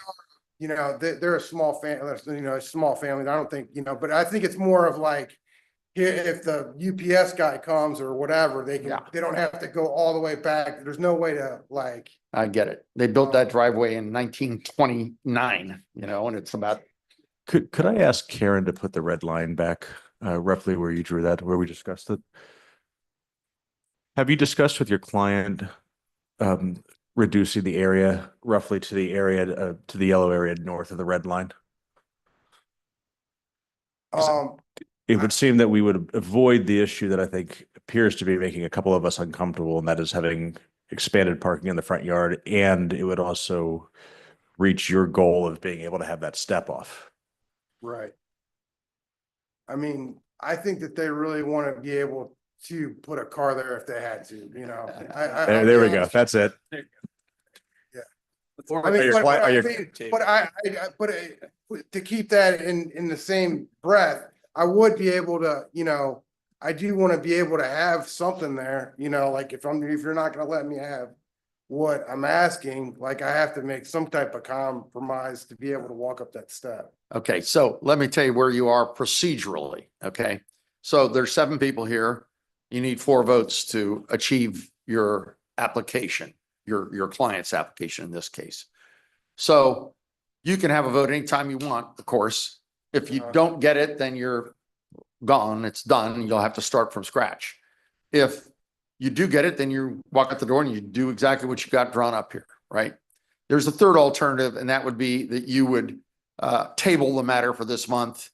They're a small family, a small family. I don't think, but I think it's more of like, if the UPS guy comes or whatever, they don't have to go all the way back. There's no way to like. I get it. They built that driveway in 1929, and it's about, Could I ask Karen to put the red line back roughly where you drew that, where we discussed it? Have you discussed with your client reducing the area roughly to the area to the yellow area north of the red line? It would seem that we would avoid the issue that I think appears to be making a couple of us uncomfortable, and that is having expanded parking in the front yard, and it would also reach your goal of being able to have that step off. Right. I mean, I think that they really want to be able to put a car there if they had to, There we go. That's it. I mean, but to keep that in the same breath, I would be able to, I do want to be able to have something there, like if you're not going to let me have what I'm asking, like I have to make some type of compromise to be able to walk up that step. okay, so let me tell you where you are procedurally, okay? So there's 7 people here. You need 4 votes to achieve your application, your client's application in this case. So you can have a vote anytime you want, of course. If you don't get it, then you're gone. It's done. You'll have to start from scratch. If you do get it, then you walk out the door and you do exactly what you got drawn up here, right? There's a third alternative, and that would be that you would table the matter for this month,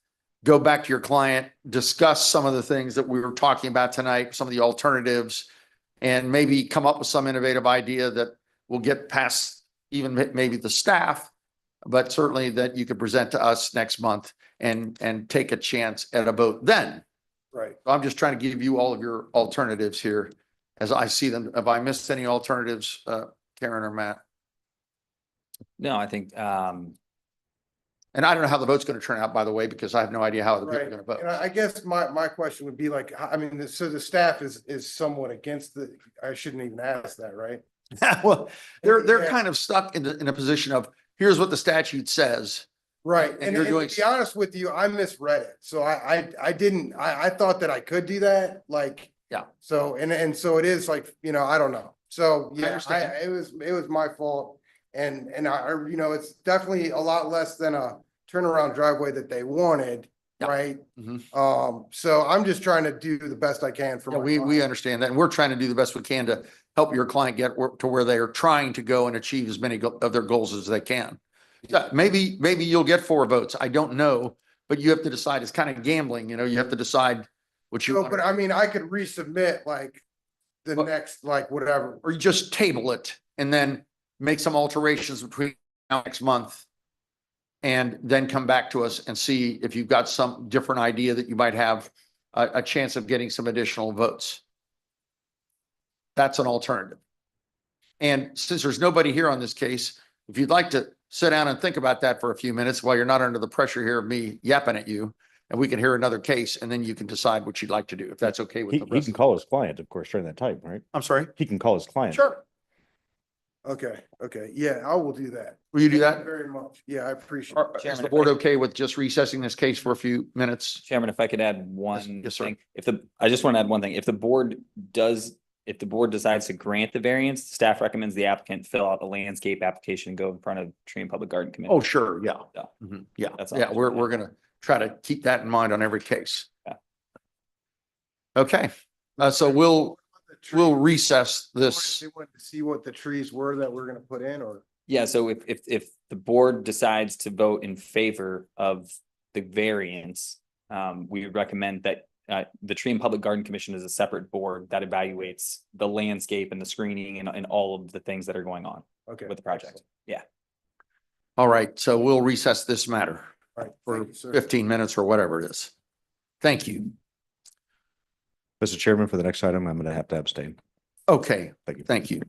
go back to your client, discuss some of the things that we were talking about tonight, some of the alternatives, and maybe come up with some innovative idea that will get past even maybe the staff, but certainly that you could present to us next month and take a chance at a vote then. Right. I'm just trying to give you all of your alternatives here as I see them. Have I missed any alternatives, Karen or Matt? No, I think, And And I don't know how the vote's going to turn out, by the way, because I have no idea how the people are Right. going to vote. And I guess my question would be like, I mean, so the staff is somewhat against I shouldn't even ask that, right? Well, they're Yeah. kind of stuck in a position of, here's what the statute says. Right, And and you're to doing be honest with you, I misread it, so I didn't, I thought that I could do that, like. Yeah. So, and so it is like, I don't know, so, yeah, understand. it was my fault. And it's definitely a lot less than a turnaround driveway that they wanted, Yeah. right? Mhm. So I'm just trying to do the best I can for Yeah, my we client. understand that. And we're trying to do the best we can to help your client get to where they are trying to go and achieve as many of their goals as they can. Yeah, maybe you'll get 4 votes. I don't know, but you have to decide. It's kind of gambling, you have to decide what you So, want. but I mean, I could resubmit like the But- next, like whatever. Or you just table it and then make some alterations between now and next month. And then come back to us and see if you've got some different idea that you might have a chance of getting some additional votes. That's an alternative. And since there's nobody here on this case, if you'd like to sit down and think about that for a few minutes while you're not under the pressure here of me yapping at you, and we can hear another case, and then you can decide what you'd like to do, if that's okay with He, the he rest. can call his client, of course, during that time, right? I'm sorry? He can call his client. Sure. Okay, yeah, I will do that. Will you do Thank you that? very much. Yeah, I appreciate Or it. is Chairman, the if board I- okay with just recessing this case for a few minutes? Chairman, if I could add one yes, sir. thing, I just want to add one thing. If the board decides to grant the variance, staff recommends the applicant fill out a landscape application and go in front of Tree and Public Garden Committee. Oh, sure, yeah. Yeah. Mhm, yeah, That's all. yeah, we're gonna try to keep that in mind on every case. Yeah. Okay, so we'll recess this. They wanted to see what the trees were that we're gonna put in, or? Yeah, so if the board decides to vote in favor of the variance, we would recommend that the Tree and Public Garden Commission is a separate board that evaluates the landscape and the screening and all of the things that are going on Okay. with the project. Yeah. All right, so we'll recess this matter All right, for thank you, sir. 15 minutes or whatever it is. Thank you. Mr. Chairman, for the next item, I'm going to have to abstain. Okay, Thank you. thank you.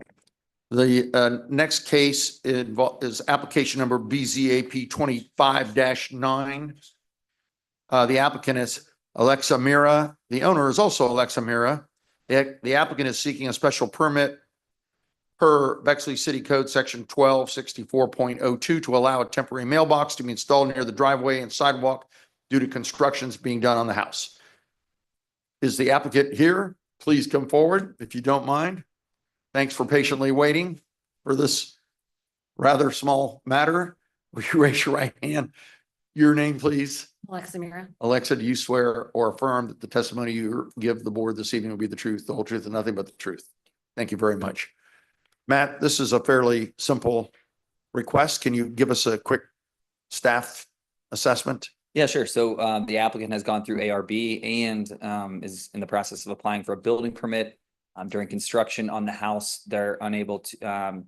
The next case is application number BZAP 25-9. The applicant is Alexa Mira. The owner is also Alexa Mira. The applicant is seeking a special permit per Bexley City Code Section 1264.02 to allow a temporary mailbox to be installed near the driveway and sidewalk due to constructions being done on the house. Is the applicant here? Please come forward if you don't mind. Thanks for patiently waiting for this rather small matter. Will you raise your right hand? Your name, please. Alexa Mira. Alexa, do you swear or affirm that the testimony you give the board this evening will be the truth, the whole truth, and nothing but the truth? Thank you very much. Matt, this is a fairly simple request. Can you give us a quick staff assessment? Yeah, sure. So the applicant has gone through ARB and is in the process of applying for a building permit. During construction on the house, they're unable to,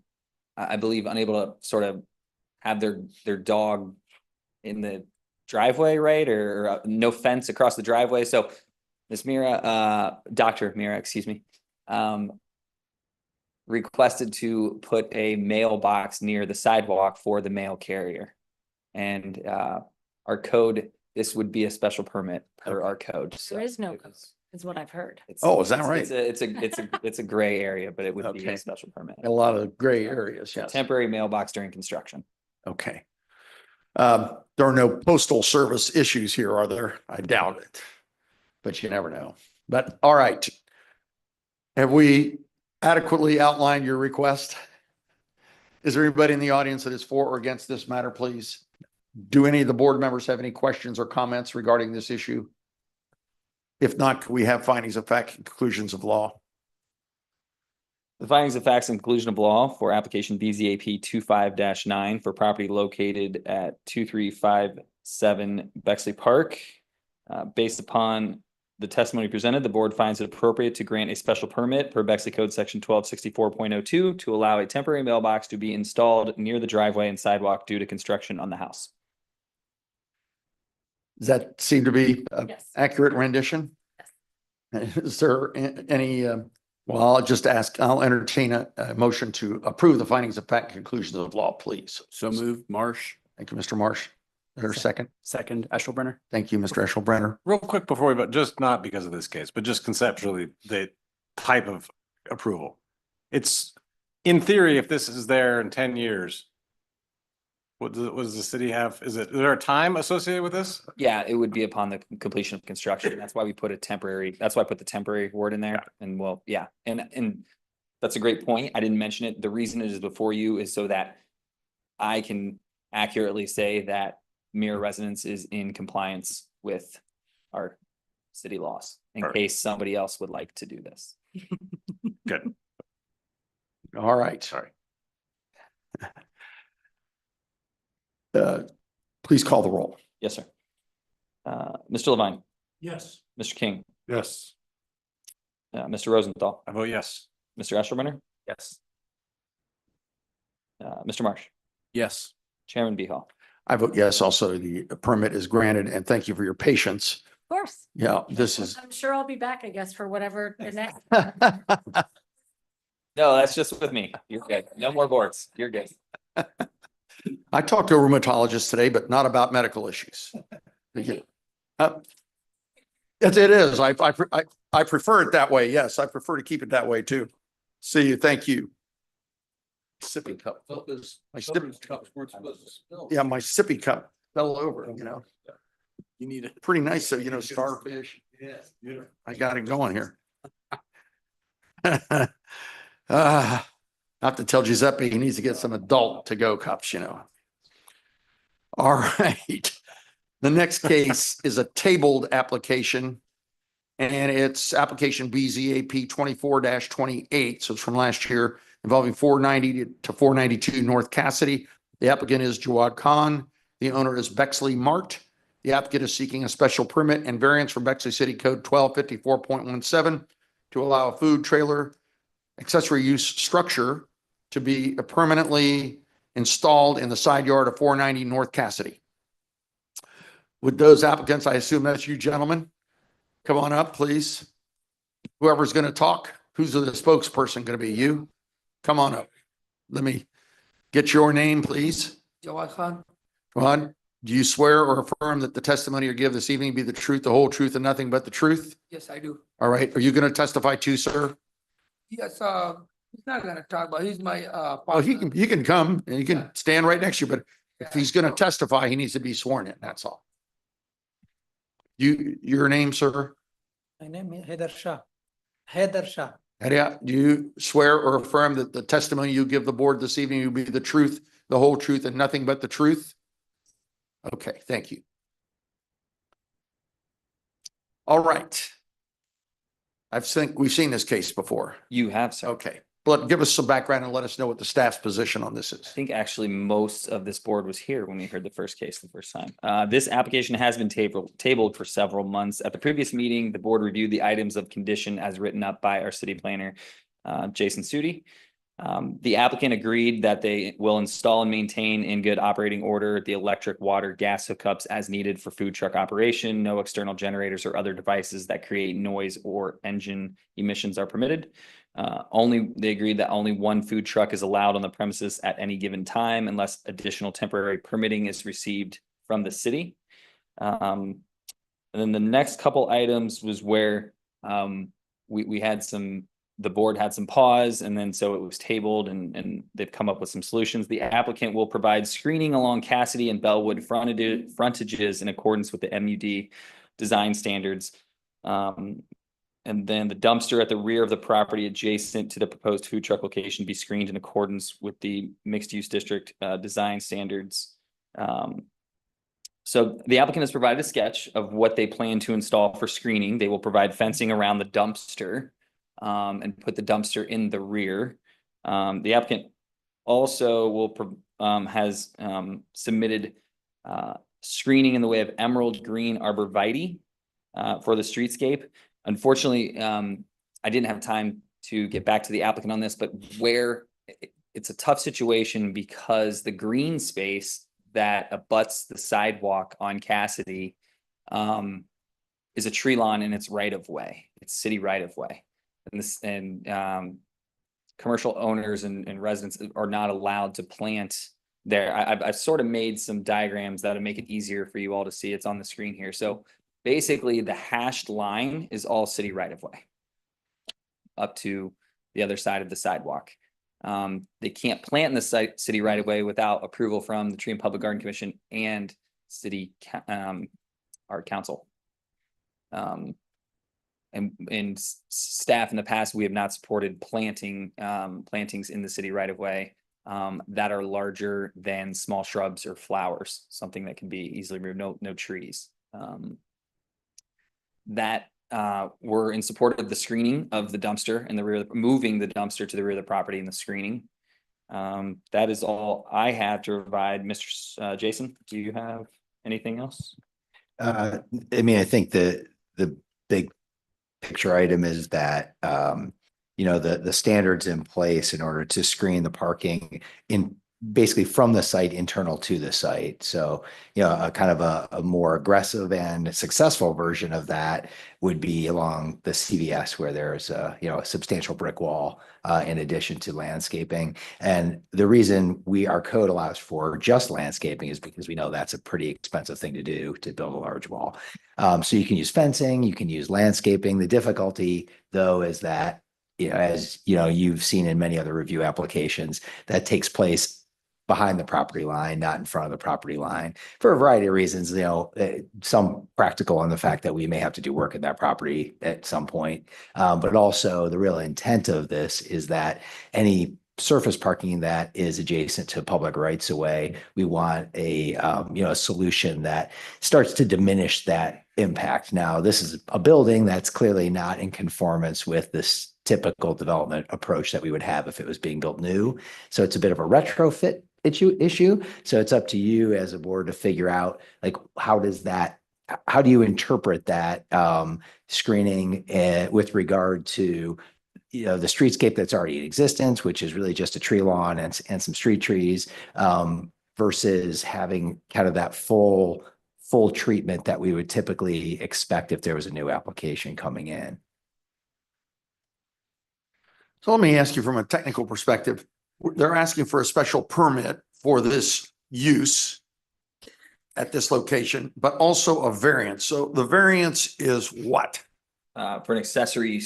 I believe, unable to sort of have their dog in the driveway, right? Or no fence across the driveway. So Ms. Mira, Dr. Mira, excuse me, requested to put a mailbox near the sidewalk for the mail carrier. And our code, this would be a special permit per our code. So There is no code, is what I've heard. Oh, is that right? It's a gray area, but it would be Okay. a special permit. A lot of gray areas, yes. Temporary mailbox during construction. Okay. There are no postal service issues here, are there? I doubt it, but you never know. But all right. Have we adequately outlined your request? Is there anybody in the audience that is for or against this matter, please? Do any of the board members have any questions or comments regarding this issue? If not, could we have findings of fact and conclusions of law? The findings of facts and conclusion of law for application BZAP 25-9 for property located at 2357 Bexley Park. Based upon the testimony presented, the board finds it appropriate to grant a special permit per Bexley Code Section 1264.02 to allow a temporary mailbox to be installed near the driveway and sidewalk due to construction on the house. Does that seem to be an Yes. accurate rendition? Is there any, well, I'll just ask, I'll entertain a motion to approve the findings of fact and conclusions of law, please. So moved, Marsh. Thank you, Mr. Marsh. Or second? Second, Eshelbrenner. Thank you, Mr. Eschelbrenner. Real quick before we, but just not because of this case, but just conceptually, the type of approval. It's, in theory, if this is there in 10 years, what does the city have? Is there a time associated with this? Yeah, it would be upon the completion of construction. That's why we put a temporary, that's why I put the temporary word in there. And well, yeah, and that's a great point. I didn't mention it. The reason it is before you is so that I can accurately say that Mira Residence is in compliance with our city laws in Perfect. case somebody else would like to do this. Good. All right. Sorry. Please call the roll. Yes, sir. Mr. Levine, Yes. Mr. King, Yes. Mr. Rosenthal, I vote yes. Mr. Eshelbrenner, Yes. Mr. Marsh, Yes. Chairman Behal. I vote yes. Also, the permit is granted, and thank you for your patience. Of course. Yeah, this is. I'm sure I'll be back, I guess, for whatever the next. No, that's just with me. You're good. No more boards. You're good. I talked to a rheumatologist today, but not about medical issues. It is. I prefer it that way. Yes, I prefer to keep it that way too. See you. Thank you. Sippy cup. My yeah, my sippy cup fell over, you know. You need it. Pretty nice, so you know, starfish. Yes. I got it going here. I have to tell Giuseppe he needs to get some adult to-go cups, you know. All right. The next case is a tabled application. And it's application BZAP 24-28. So it's from last year involving 490 to 492 North Cassidy. The applicant is Jawad Khan. The owner is Bexley Mart. The applicant is seeking a special permit and variance from Bexley City Code 1254.17 to allow a food trailer accessory use structure to be permanently installed in the side yard of 490 North Cassidy. With those applicants, I assume that's you gentlemen. Come on up, please. Whoever's going to talk, who's the spokesperson going to be? You? Come on up. Let me get your name, please. Jawad Khan. Jawad, do you swear or affirm that the testimony you give this evening be the truth, the whole truth, and nothing but the truth? Yes, I do. All right. Are you going to testify too, sir? Yes, he's not gonna talk about, he's my, Oh, he can come and you can stand right next to you, but if he's going to testify, he needs to be sworn in. That's all. Your name, sir? My name is Haider Shah. Haider Shah. Hadia, do you swear or affirm that the testimony you give the board this evening will be the truth, the whole truth, and nothing but the truth? Okay, thank you. All right. We've seen this case before. You have, sir. Okay, but give us some background and let us know what the staff's position on this is. I think actually most of this board was here when we heard the first case the first time. This application has been tabled for several months. At the previous meeting, the board reviewed the items of condition as written up by our city planner, Jason Sudi. The applicant agreed that they will install and maintain in good operating order the electric, water, gas hookups as needed for food truck operation. No external generators or other devices that create noise or engine emissions are permitted. They agreed that only one food truck is allowed on the premises at any given time unless additional temporary permitting is received from the city. And then the next couple items was where the board had some pause, and then so it was tabled and they've come up with some solutions. The applicant will provide screening along Cassidy and Bellwood frontages in accordance with the MUD design standards. And then the dumpster at the rear of the property adjacent to the proposed food truck location be screened in accordance with the mixed use district design standards. So the applicant has provided a sketch of what they plan to install for screening. They will provide fencing around the dumpster and put the dumpster in the rear. The applicant also has submitted screening in the way of emerald green arborvitae for the streetscape. Unfortunately, I didn't have time to get back to the applicant on this, but where it's a tough situation because the green space that abuts the sidewalk on Cassidy is a tree lawn in its right of way. It's city right of way. And commercial owners and residents are not allowed to plant there. I've sort of made some diagrams that'll make it easier for you all to see. It's on the screen here. So basically the hashed line is all city right of way up to the other side of the sidewalk. They can't plant in the city right of way without approval from the Tree and Public Garden Commission and city art council. And staff in the past, we have not supported plantings in the city right of way that are larger than small shrubs or flowers, something that can be easily removed, no trees. We're in support of the screening of the dumpster in the rear, moving the dumpster to the rear of the property and the screening. That is all I have to provide. Mr. Jason, do you have anything else? I mean, I think the big picture item is that, the standards in place in order to screen the parking in basically from the site internal to the site. So, a kind of a more aggressive and successful version of that would be along the CVS where there's a substantial brick wall in addition to landscaping. And the reason our code allows for just landscaping is because we know that's a pretty expensive thing to do to build a large wall. So you can use fencing, you can use landscaping. The difficulty though is that, as you've seen in many other review applications, that takes place behind the property line, not in front of the property line, for a variety of reasons, some practical on the fact that we may have to do work in that property at some point. But also the real intent of this is that any surface parking that is adjacent to public rights of way, we want a solution that starts to diminish that impact. Now, this is a building that's clearly not in conformance with this typical development approach that we would have if it was being built new. So it's a bit of a retrofit issue. So it's up to you as a board to figure out, like, how do you interpret that screening with regard to the streetscape that's already in existence, which is really just a tree lawn and some street trees, versus having kind of that full treatment that we would typically expect if there was a new application coming in. So let me ask you from a technical perspective, they're asking for a special permit for this use at this location, but also a variance. So the variance is what? For an accessory,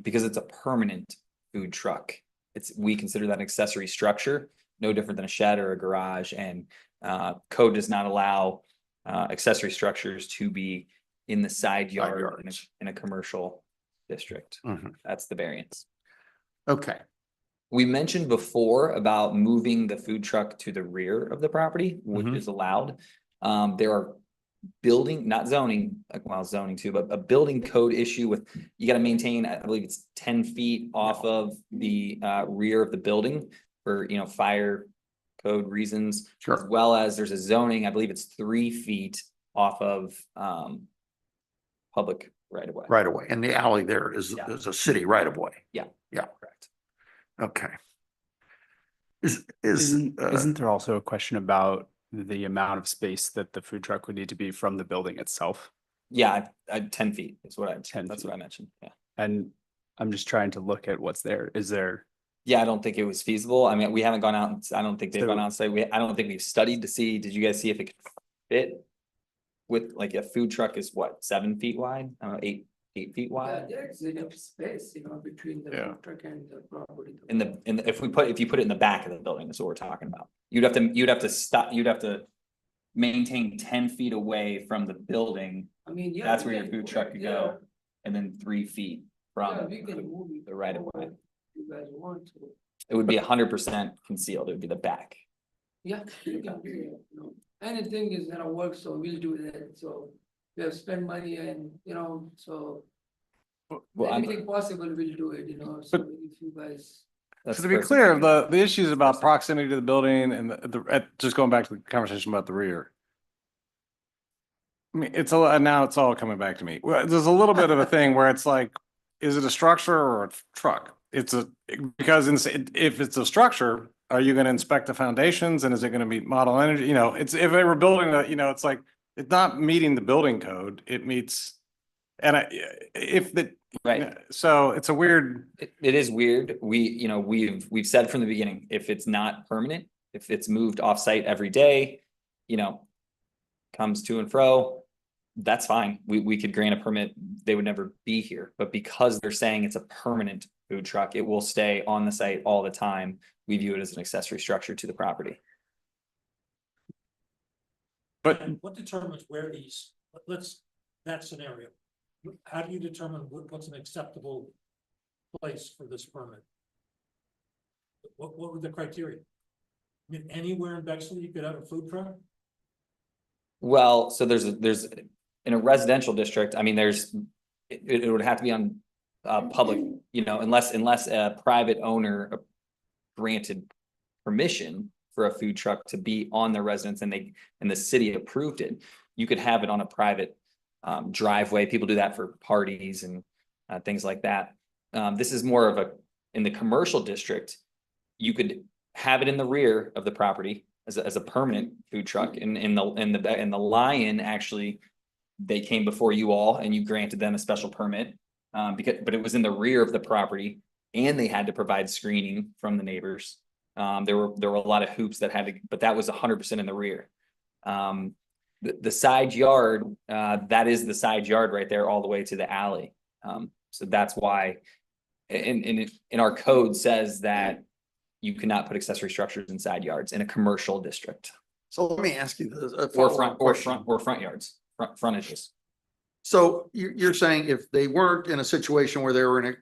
because it's a permanent food truck, we consider that an accessory structure, no different than a shed or a garage, and code does not allow accessory structures to be in the side yard in a commercial district. That's the variance. Okay. We mentioned before about moving the food truck to the rear of the property, which is allowed. There are not zoning, well, zoning too, but a building code issue with, you got to maintain, I believe it's 10 feet off of the rear of the building for, fire code reasons. Sure. As well as there's a zoning, I believe it's 3 feet off of public right of way. Right away. And the alley there is a city right of way. Yeah. Yeah. Correct. Okay. Isn't there also a question about the amount of space that the food truck would need to be from the building itself? Yeah, I 10 feet is what That's what I mentioned. Yeah. And I'm just trying to look at what's there. Is there? Yeah, I don't think it was feasible. I mean, we haven't gone out, I don't think they've gone out and say, I don't think we've studied to see, did you guys see if it could fit with, like, a food truck is what, 7 feet wide? I don't know, 8 feet wide? There's enough space, between the food truck and the property. If you put it in the back of the building, that's what we're talking about. You'd have to maintain 10 feet away from the building. I mean, yeah. That's where your food truck could go. And then 3 feet from the right of way. You guys want to. It would be 100% concealed. It would be the back. Yeah. Anything is gonna work, so we'll do that. So we have spent money and, so anything possible, we'll do it, so if you guys. So to be clear, the issues about proximity to the building and just going back to the conversation about the rear. I mean, now it's all coming back to me. Well, there's a little bit of a thing where it's like, is it a structure or a truck? Because if it's a structure, are you going to inspect the foundations and is it going to meet model energy? If they were building it's like, it's not meeting the building code. It meets, right. So it's a weird. It is weird. We've said from the beginning, if it's not permanent, If it's moved off-site every day, you know, comes to and fro, that's fine. We could grant a permit. They would never be here. But because they're saying it's a permanent food truck, it will stay on the site all the time. We view it as an accessory structure to the property. But And what determines where these, let's, that scenario, how do you determine what's an acceptable place for this permit? What were the criteria? I mean, anywhere in Bexley you could have a food truck? Well, so there's in a residential district, I mean, it would have to be on public, you know, unless a private owner granted permission for a food truck to be on their residence and the city approved it. You could have it on a private driveway. People do that for parties and things like that. This is more of in the commercial district, you could have it in the rear of the property as a permanent food truck. In the Lion, actually, they came before you all and you granted them a special permit but it was in the rear of the property and they had to provide screening from the neighbors. There were a lot of hoops that had to, but that was 100% in the rear. The side yard, that is the side yard right there all the way to the alley. So that's why in our code says that you cannot put accessory structures in side yards in a commercial district. So let me ask you this. Or front yards, frontages. So you're saying if they weren't in a situation where they were in an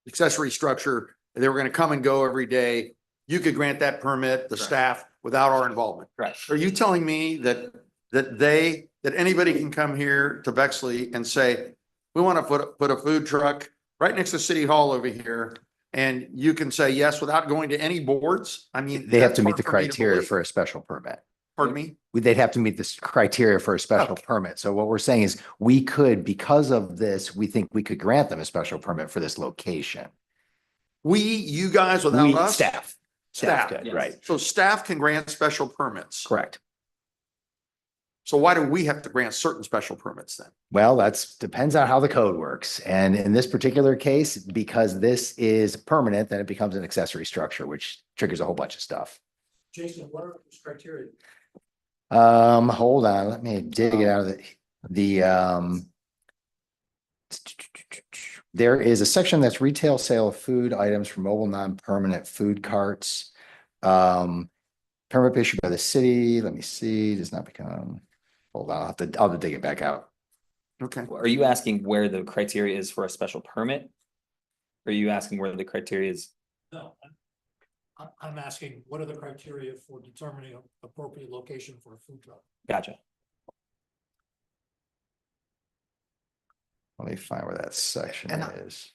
accessory structure, they were going to come and go every day, you could grant that permit, the staff, without our involvement. Correct. Are you telling me that anybody can come here to Bexley and say, we want to put a food truck right next to City Hall over here, and you can say yes without going to any boards? I mean, They have that's to meet hard the for me to criteria believe. for a special permit. Pardon me? They'd have to meet this criteria for a special permit. So what we're saying is we could, because of this, we think we could grant them a special permit for this location. You guys without We, us? staff could, yes. right? So staff can grant special permits. Correct. So why do we have to grant certain special permits then? Well, depends on how the code works. And in this particular case, because this is permanent, then it becomes an accessory structure, which triggers a whole bunch of stuff. Jason, what are those criteria? Hold on, let me dig it out of there is a section that's retail sale of food items for mobile non-permanent food carts. Permit issued by the city, let me see, does not become, hold on, I'll have to dig it back out. Okay. Are you asking where the criteria is for a special permit? Or are you asking where the criteria is? No, I'm asking, what are the criteria for determining an appropriate location for a food truck? Gotcha. Let me find where that section is.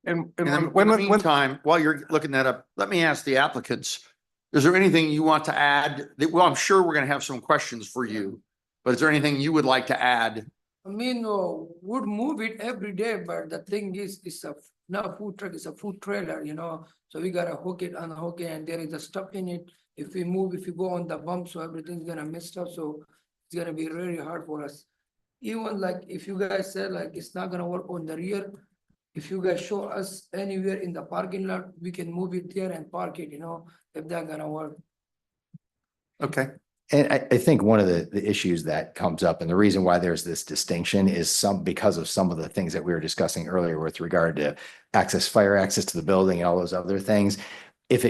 And In the meantime, while you're looking that up, let me ask the applicants, is there anything you want to add? Well, I'm sure we're going to have some questions for you, but is there anything you would like to add? I mean, would move it every day, but the thing is, it's not a food truck, it's a food trailer, you know? So we gotta hook it, unhook it, and there is a stuff in it. If we go on the bump, so everything's gonna mess up, so it's gonna be really hard for us. Even like, if you guys said like, it's not gonna work on the rear, if you guys show us anywhere in the parking lot, we can move it there and park it, you know, if that's gonna work. Okay. And I think one of the issues that comes up, and the reason why there's this distinction is because of some of the things that we were discussing earlier with regard to fire access to the building and all those other things. If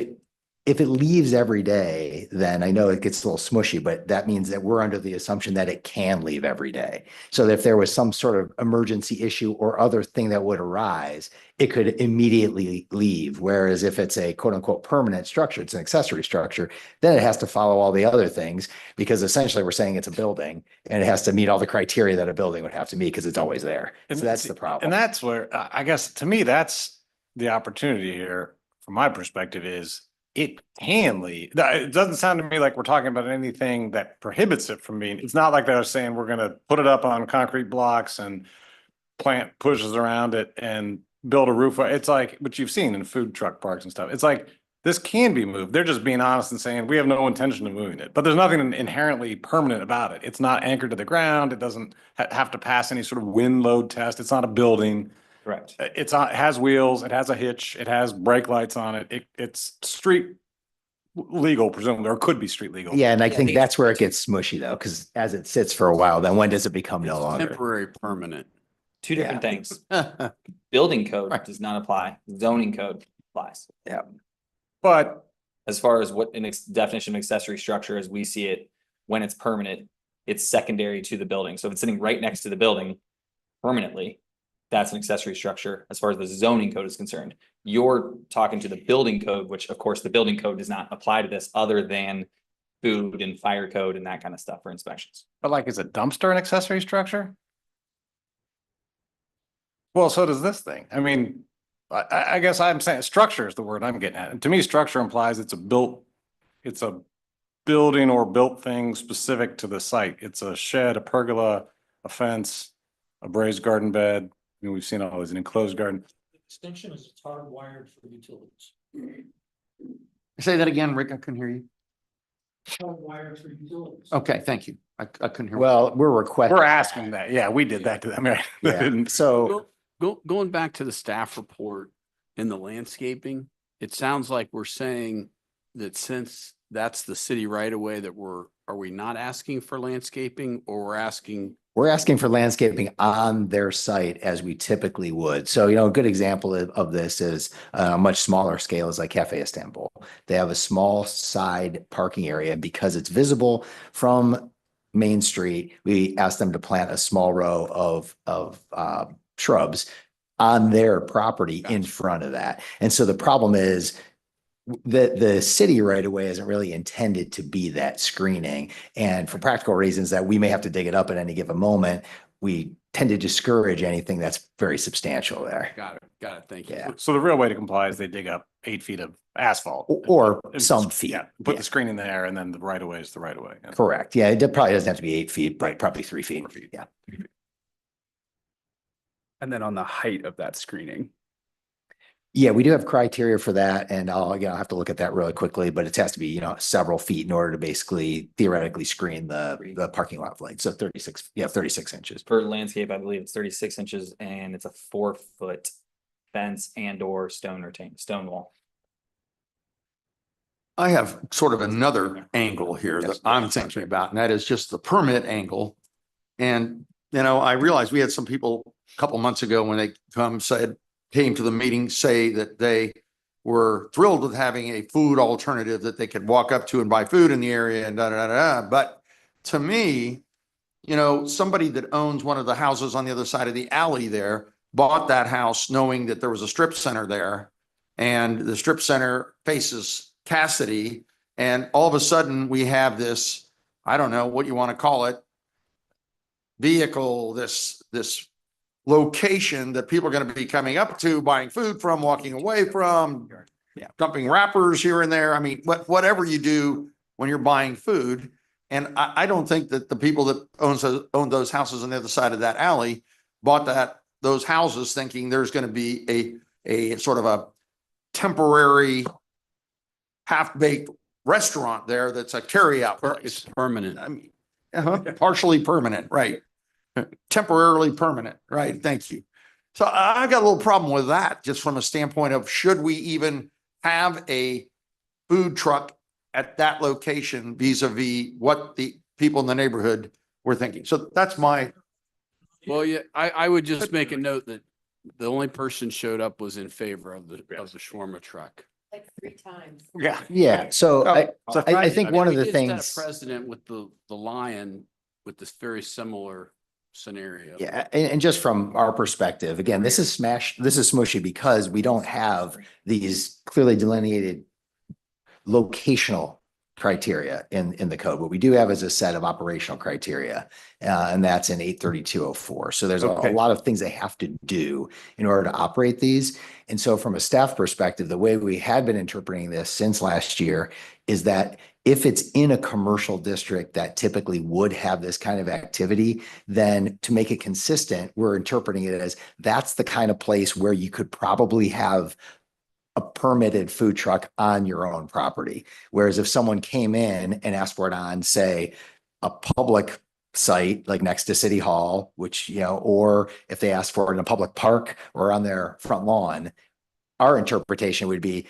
it leaves every day, then I know it gets a little smushy, but that means that we're under the assumption that it can leave every day. So if there was some sort of emergency issue or other thing that would arise, it could immediately leave. Whereas if it's a quote unquote permanent structure, it's an accessory structure, then it has to follow all the other things, because essentially we're saying it's a building and it has to meet all the criteria that a building would have to meet because it's always there. So that's the problem. And that's where, I guess, to me, that's the opportunity here, from my perspective, is it can leave. It doesn't sound to me like we're talking about anything that prohibits it from being, it's not like they're saying we're gonna put it up on concrete blocks and plant pushes around it and build a roof. It's like, what you've seen in food truck parks and stuff. It's like, this can be moved. They're just being honest and saying, we have no intention of moving it, but there's nothing inherently permanent about it. It's not anchored to the ground. It doesn't have to pass any sort of wind load test. It's not a building. Correct. It's on, it has wheels, it has a hitch, it has brake lights on it. It's street legal presumably, or could be street legal. Yeah, and I Yeah, think these- that's where it gets smushy though, because as it sits for a while, then when does it become no It's longer? temporary, permanent. Two different Yeah. things. Building code Right. does not apply. Zoning code applies. But As far as what an definition of accessory structure as we see it, when it's permanent, it's secondary to the building. So if it's sitting right next to the building permanently, that's an accessory structure as far as the zoning code is concerned. You're talking to the building code, which of course the building code does not apply to this other than food and fire code and that kind of stuff for inspections. But like, is a dumpster an accessory structure? Well, so does this thing. I mean, I guess I'm saying structure is the word I'm getting at. And to me, structure implies it's a building or built thing specific to the site. It's a shed, a pergola, a fence, a raised garden bed. I mean, we've seen all these, an enclosed garden. The distinction is it's hardwired for utilities. Say that again, Rick, I couldn't hear you. Hardwired for utilities. Okay, thank you. I couldn't hear. Well, we're requesting. We're asking that. Yeah, we did that to them. Right? They Yeah. didn't- So Going back to the staff report in the landscaping, it sounds like we're saying that since that's the city right away that are we not asking for landscaping, or we're asking for landscaping on their site as we typically would. So, a good example of this is a much smaller scale is like Cafe Istanbul. They have a small side parking area because it's visible from Main Street. We asked them to plant a small row of shrubs on their property in front of that. And so the problem is the city right away isn't really intended to be that screening. And for practical reasons that we may have to dig it up at any given moment, we tend to discourage anything that's very substantial there. got it, thank you. Yeah. So the real way to comply is they dig up 8 feet of asphalt. Or And some feet. Yeah, put Yeah. the screening there and then the right of way is the right of way. Yeah. Correct. Yeah, it probably doesn't have to be 8 feet, but probably 3 feet. 4 feet. Yeah. And then on the height of that screening, Yeah, we do have criteria for that, and I'll have to look at that really quickly, but it has to be, several feet in order to basically theoretically screen the parking lot lane. So 36 inches. For landscape, I believe it's 36 inches and it's a 4-foot fence and or stone wall. I have sort of another angle here that I'm thinking about, and that is just the permit angle. And, I realized we had some people a couple months ago when they came to the meeting, say that they were thrilled with having a food alternative that they could walk up to and buy food in the area and da. But to me, somebody that owns one of the houses on the other side of the alley there bought that house knowing that there was a strip center there, and the strip center faces Cassidy, and all of a sudden we have this, I don't know what you want to call it, vehicle, this location that people are going to be coming up to, buying food from, walking away from, dumping wrappers here and there. I mean, whatever you do when you're buying food. And I don't think that the people that own those houses on the other side of that alley bought those houses thinking there's going to be a sort of a temporary half-baked restaurant there that's a carryout It's place. permanent. I mean, partially permanent, right? Temporarily permanent, right? Thank you. So I got a little problem with that, just from a standpoint of should we even have a food truck at that location vis-a-vis what the people in the neighborhood were thinking. So that's my, Well, yeah, I would just make a note that the only person showed up was in favor of the shawarma truck. Like 3 times. Yeah. Yeah, so I think one of We the did set a things. Precedent with the lion with this very similar scenario. Yeah, and just from our perspective, again, this is smushy because we don't have these clearly delineated locational criteria in the code. What we do have is a set of operational criteria, and that's in 83204. So there's a lot of things they have to do in order to operate these. And so from a staff perspective, the way we had been interpreting this since last year is that if it's in a commercial district that typically would have this kind of activity, then to make it consistent, we're interpreting it as that's the kind of place where you could probably have a permitted food truck on your own property. Whereas if someone came in and asked for it on, say, a public site, like next to City Hall, which, or if they ask for it in a public park or on their front lawn, our interpretation would be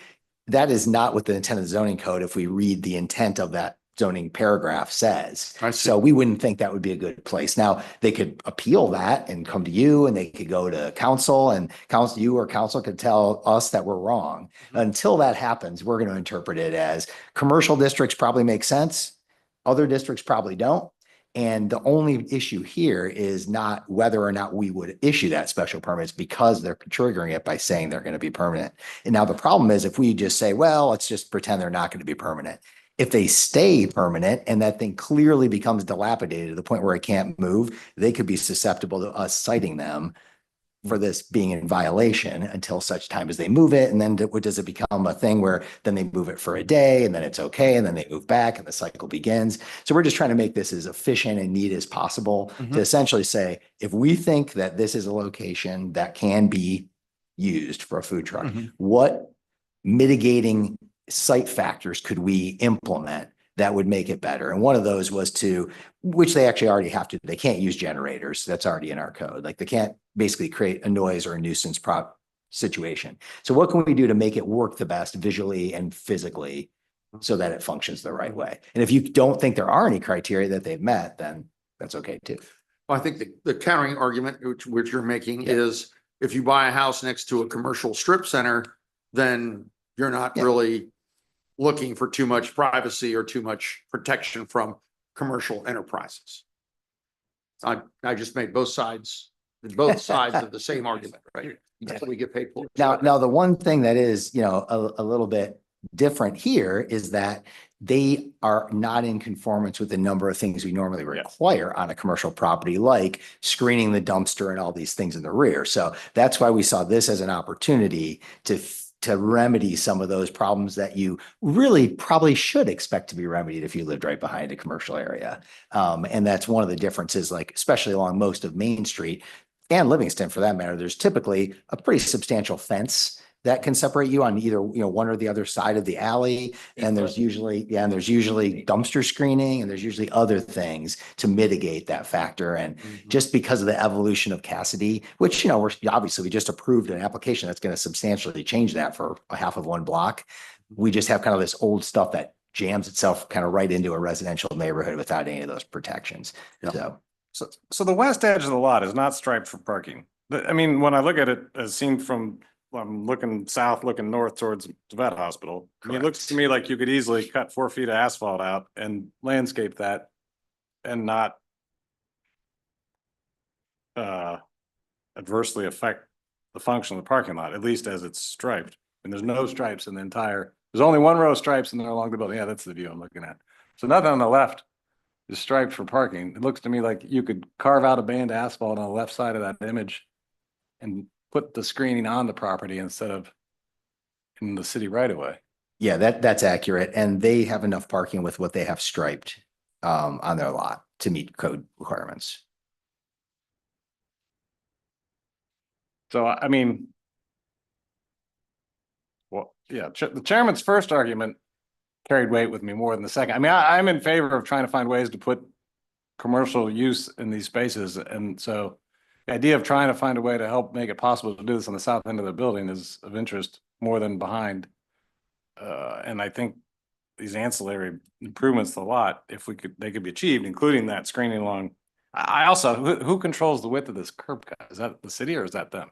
that is not what the intent of the zoning code, if we read the intent of that zoning paragraph says. I see. So we wouldn't think that would be a good place. Now, they could appeal that and come to you, and they could go to council, and council, you or council could tell us that we're wrong. Until that happens, we're going to interpret it as commercial districts probably make sense. Other districts probably don't. And the only issue here is not whether or not we would issue that special permits, because they're triggering it by saying they're going to be permanent. And now the problem is, if we just say, well, let's just pretend they're not going to be permanent. If they stay permanent and that thing clearly becomes dilapidated to the point where it can't move, they could be susceptible to us citing them for this being in violation until such time as they move it. And then does it become a thing where then they move it for a day and then it's okay, and then they move back and the cycle begins? So we're just trying to make this as efficient and neat as possible to essentially say, if we think that this is a location that can be used for a food truck, what mitigating site factors could we implement that would make it better? And one of those was which they actually already have to, they can't use generators. That's already in our code. Like, they can't basically create a noise or a nuisance situation. So what can we do to make it work the best visually and physically so that it functions the right way? And if you don't think there are any criteria that they've met, then that's okay too. Well, I think the countering argument which you're making is, if you buy a house next to a commercial strip center, then you're not really looking for too much privacy or too much protection from commercial enterprises. I just made both sides of the same argument, right? That's what we get paid for. Now, the one thing that is, a little bit different here is that they are not in conformance with the number of things we normally require on a commercial property, like screening the dumpster and all these things in the rear. So that's why we saw this as an opportunity to remedy some of those problems that you really probably should expect to be remedied if you lived right behind a commercial area. And that's one of the differences, like, especially along most of Main Street and Livingston for that matter, there's typically a pretty substantial fence that can separate you on either, one or the other side of the alley. And there's usually dumpster screening, and there's usually other things to mitigate that factor. And just because of the evolution of Cassidy, which, we just approved an application that's going to substantially change that for a half of one block. We just have kind of this old stuff that jams itself kind of right into a residential neighborhood without any of those protections. So the west edge of the lot is not striped for parking. I mean, when I look at it as seen from, I'm looking south, looking north towards the vet hospital. I mean, it looks to me like you could easily cut 4 feet of asphalt out and landscape that and not adversely affect the function of the parking lot, at least as it's striped. And there's no stripes in the there's only one row of stripes in there along the building. Yeah, that's the view I'm looking at. So nothing on the left is striped for parking. It looks to me like you could carve out a band of asphalt on the left side of that image and put the screening on the property instead of in the city right away. Yeah, that's accurate. And they have enough parking with what they have striped on their lot to meet code requirements. So, I mean, well, yeah, the chairman's first argument carried weight with me more than the second. I mean, I'm in favor of trying to find ways to put commercial use in these spaces. And so the idea of trying to find a way to help make it possible to do this on the south end of the building is of interest more than behind. And I think these ancillary improvements to the lot, they could be achieved, including that screening along. I also, who controls the width of this curb cut? Is that the city or is that them?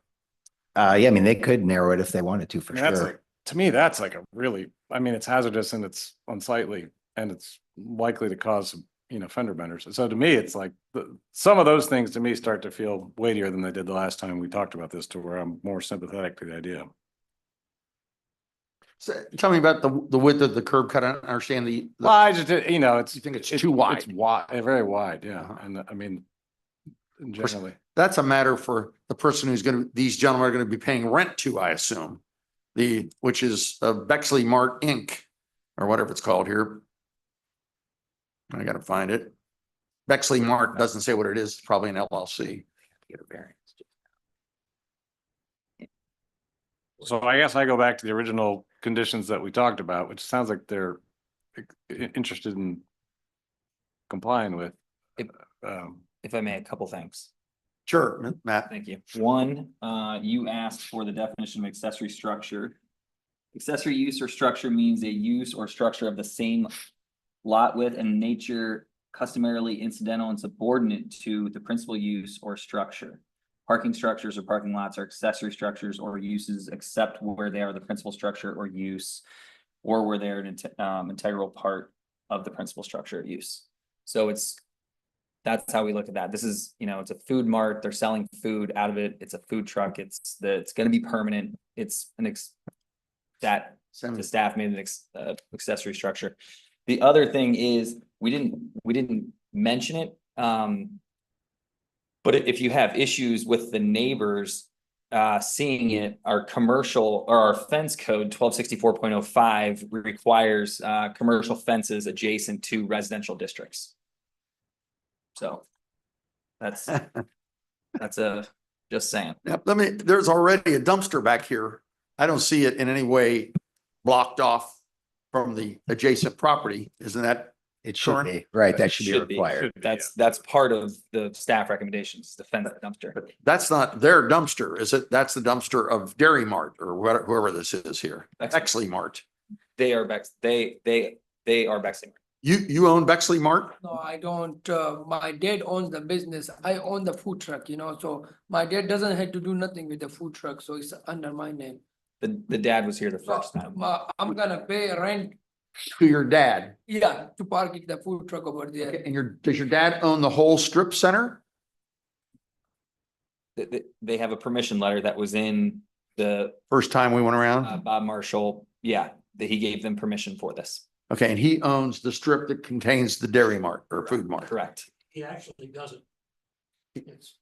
Yeah, I mean, they could narrow it if they wanted to, for sure. To me, that's like it's hazardous and it's unsightly and it's likely to cause, fender benders. So to me, it's like some of those things to me start to feel weightier than they did the last time we talked about this, to where I'm more sympathetic to the idea. So tell me about the width of the curb cut. I don't understand well, I just, you think it's too wide? It's wide, very wide. Yeah. And I mean, generally. That's a matter for the person these gentlemen are going to be paying rent to, I assume. Which is Bexley Mart Inc. or whatever it's called here. I got to find it. Bexley Mart doesn't say what it is. It's probably an LLC. Get a variance. So I guess I go back to the original conditions that we talked about, which sounds like they're interested in complying with. If I may, a couple things. Sure, Matt. Thank you. One, you asked for the definition of accessory structure. Accessory use or structure means a use or structure of the same lot width and nature customarily incidental and subordinate to the principal use or structure. Parking structures or parking lots are accessory structures or uses except where they are the principal structure or use, or where they're an integral part of the principal structure or use. So that's how we look at that. This is, it's a food mart. They're selling food out of it. It's a food truck. It's going to be permanent. It's the staff made an accessory structure. The other thing is we didn't mention it. But if you have issues with the neighbors seeing it, our commercial or our fence code 1264.05 requires commercial fences adjacent to residential districts. So that's just saying. Yep, there's already a dumpster back here. I don't see it in any way blocked off from the adjacent property. Isn't that? It should be, right, that should be Should be. required. That's part of the staff recommendations, the fence dumpster. But that's not their dumpster, is it? That's the dumpster of Dairy Mart or whoever this is here. Bexley Mart. They are Bexley. They are Bexley. You own Bexley Mart? No, I don't. My dad owns the business. I own the food truck, so my dad doesn't have to do nothing with the food truck, so it's under my name. The dad was here the first So, time. I'm gonna pay rent, To your dad. yeah, to park the food truck over there. And does your dad own the whole strip center? They have a permission letter that was in the First time we went around? Bob Marshall. Yeah, that he gave them permission for this. Okay, and he owns the strip that contains the Dairy Mart or Food Mart. Correct. He actually doesn't. It's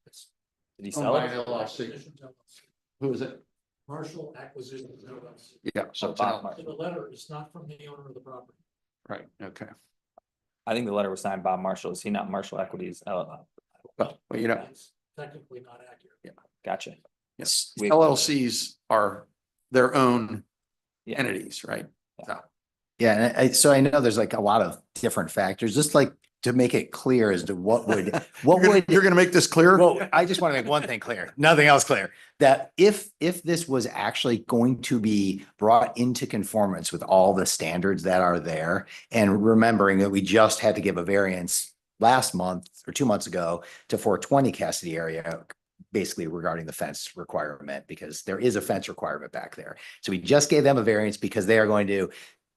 Did he Owned sell by it? an LLC. Acquisitions LLC. Who is it? Marshall Acquisitions LLC. Yeah, so it's Bob out. Marshall. So the letter is not from the owner of the property. Right, okay. I think the letter was signed Bob Marshall. Is he not Marshall Equities? Well, It's technically not accurate. Gotcha. yes, We- LLCs are their own Yeah. entities, right? So, Yeah, and so I know there's like a lot of different factors, just like to make it clear as to what You're gonna make this clear? Well, I just want to make one thing clear, nothing else clear, that if this was actually going to be brought into conformance with all the standards that are there, and remembering that we just had to give a variance last month or 2 months ago to 420 Cassidy area, basically regarding the fence requirement, because there is a fence requirement back there. So we just gave them a variance because they are going to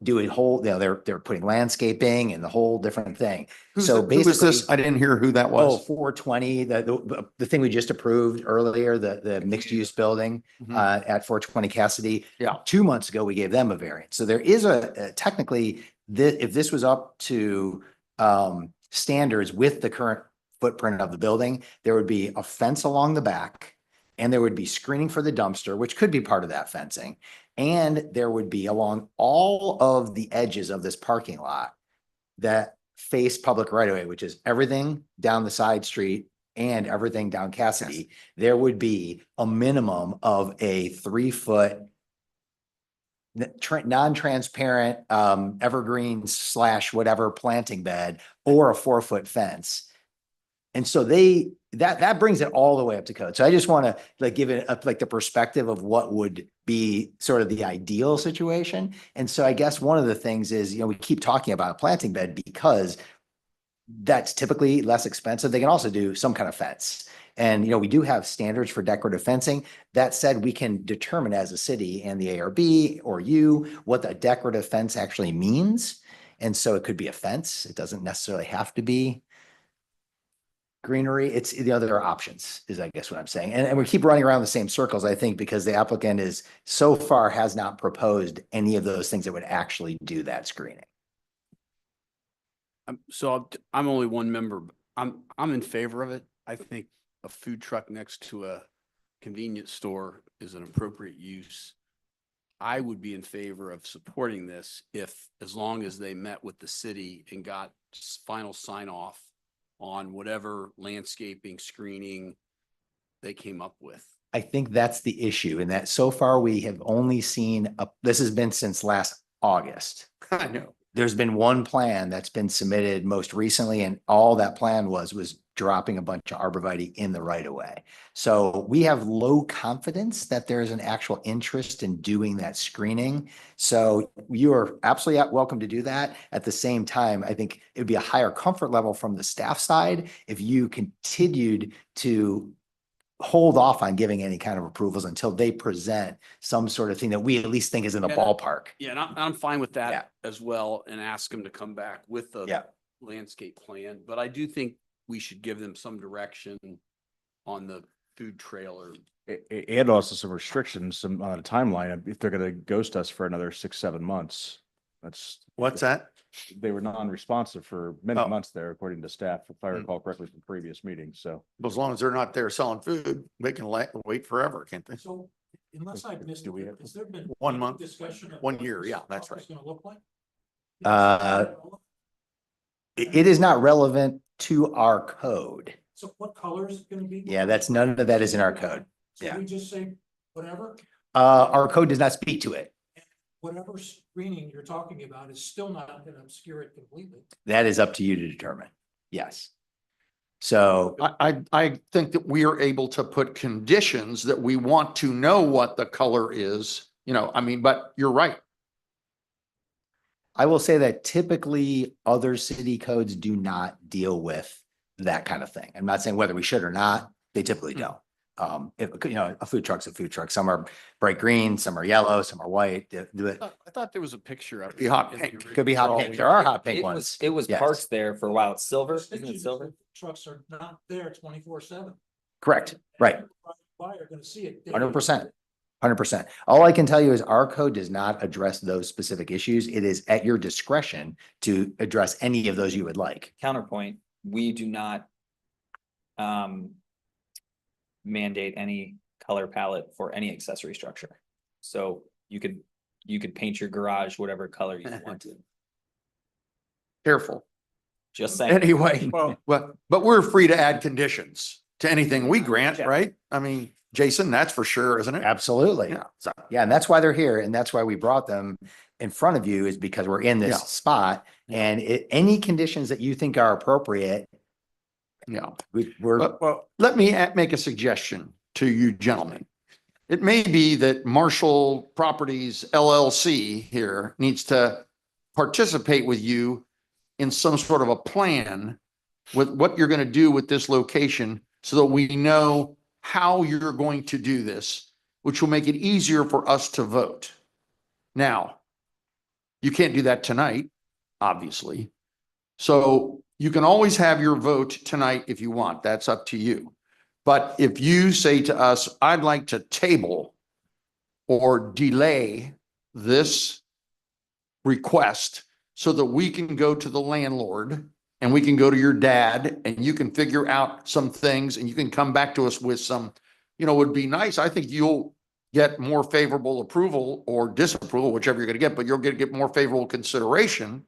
do a whole, they're putting landscaping and the whole different thing. So Who was basically, this? I didn't hear who that oh, was. 420, the thing we just approved earlier, the mixed use building Mhm. at 420 Cassidy. Yeah. 2 months ago, we gave them a variance. So there is technically, if this was up to standards with the current footprint of the building, there would be a fence along the back, and there would be screening for the dumpster, which could be part of that fencing. And there would be along all of the edges of this parking lot that face public right of way, which is everything down the side street and everything down Cassidy. There would be a minimum of a 3-foot non-transparent evergreen / whatever planting bed or a 4-foot fence. And so that brings it all the way up to code. So I just want to give it the perspective of what would be sort of the ideal situation. And so I guess one of the things is, we keep talking about a planting bed because that's typically less expensive. They can also do some kind of fence. And, we do have standards for decorative fencing. That said, we can determine as a city and the ARB or you what the decorative fence actually means. And so it could be a fence. It doesn't necessarily have to be greenery. It's the other options is, I guess, what I'm saying. And we keep running around the same circles, I think, because the applicant is so far has not proposed any of those things that would actually do that screening. So I'm only one member. I'm in favor of it. I think a food truck next to a convenience store is an appropriate use. I would be in favor of supporting this as long as they met with the city and got final sign off on whatever landscaping screening they came up with. I think that's the issue, in that so far we have only seen, this has been since last August. I know. There's been one plan that's been submitted most recently, and all that plan was dropping a bunch of arborvitae in the right of way. So we have low confidence that there is an actual interest in doing that screening. So you are absolutely welcome to do that. At the same time, I think it would be a higher comfort level from the staff side if you continued to hold off on giving any kind of approvals until they present some sort of thing that we at least think is in the Yeah. ballpark. Yeah, and I'm fine with Yeah. that as well, and ask them to come back with the Yeah. landscape plan, but I do think we should give them some direction on the food trailer. And also some restrictions, some on a timeline, if they're gonna ghost us for another 6, 7 months. That's. What's that? They were non-responsive for many Oh. months there, according to staff, if I recall correctly from previous meetings, so. As long as they're not there selling food, they can wait forever, can't they? So unless I missed Do we it, have- has there been? 1 any month, Discussion of 1 what year, this yeah, that's property's Gonna look like? It is not relevant to our code. So what color is it gonna be? Yeah, that's none of that is in our code. So yeah. we just say whatever, Our code does not speak to it. whatever screening you're talking about is still not gonna obscure it completely. That is up to you to determine. Yes. So I think that we are able to put conditions that we want to know what the color is, I mean, but you're right. I will say that typically other city codes do not deal with that kind of thing. I'm not saying whether we should or not, they typically don't. If, a food truck's a food truck. Some are bright green, some are yellow, some are white. Do it. I thought there was a picture of. Be hot in the pink. Could be hot original. pink. There are hot pink It ones. was, it was Yes. parked there for a while. It's silver, isn't Restrictions it silver? that Trucks are not there 24/7. Correct. Right. Buyer gonna see it. 100%. 100%. All I can tell you is our code does not address those specific issues. It is at your discretion to address any of those you would like. Counterpoint, we do not mandate any color palette for any accessory structure. So you could paint your garage whatever color you want to. Careful. Just saying. Anyway, Well- but we're free to add conditions to anything we grant, Yeah. right? I mean, Jason, that's for sure, isn't it? Absolutely. Yeah. So, Yeah, and that's why they're here. And that's why we brought them in front of you is because we're in this Yeah. spot. And any conditions that you think are appropriate, yeah. we're, But, well, let me make a suggestion to you gentlemen. It may be that Marshall Properties LLC here needs to participate with you in some sort of a plan with what you're going to do with this location so that we know how you're going to do this, which will make it easier for us to vote. Now, you can't do that tonight, obviously. So you can always have your vote tonight if you want. That's up to you. But if you say to us, I'd like to table or delay this request so that we can go to the landlord and we can go to your dad and you can figure out some things and you can come back to us with some, would be nice. I think you'll get more favorable approval or disapproval, whichever you're going to get, but you're going to get more favorable consideration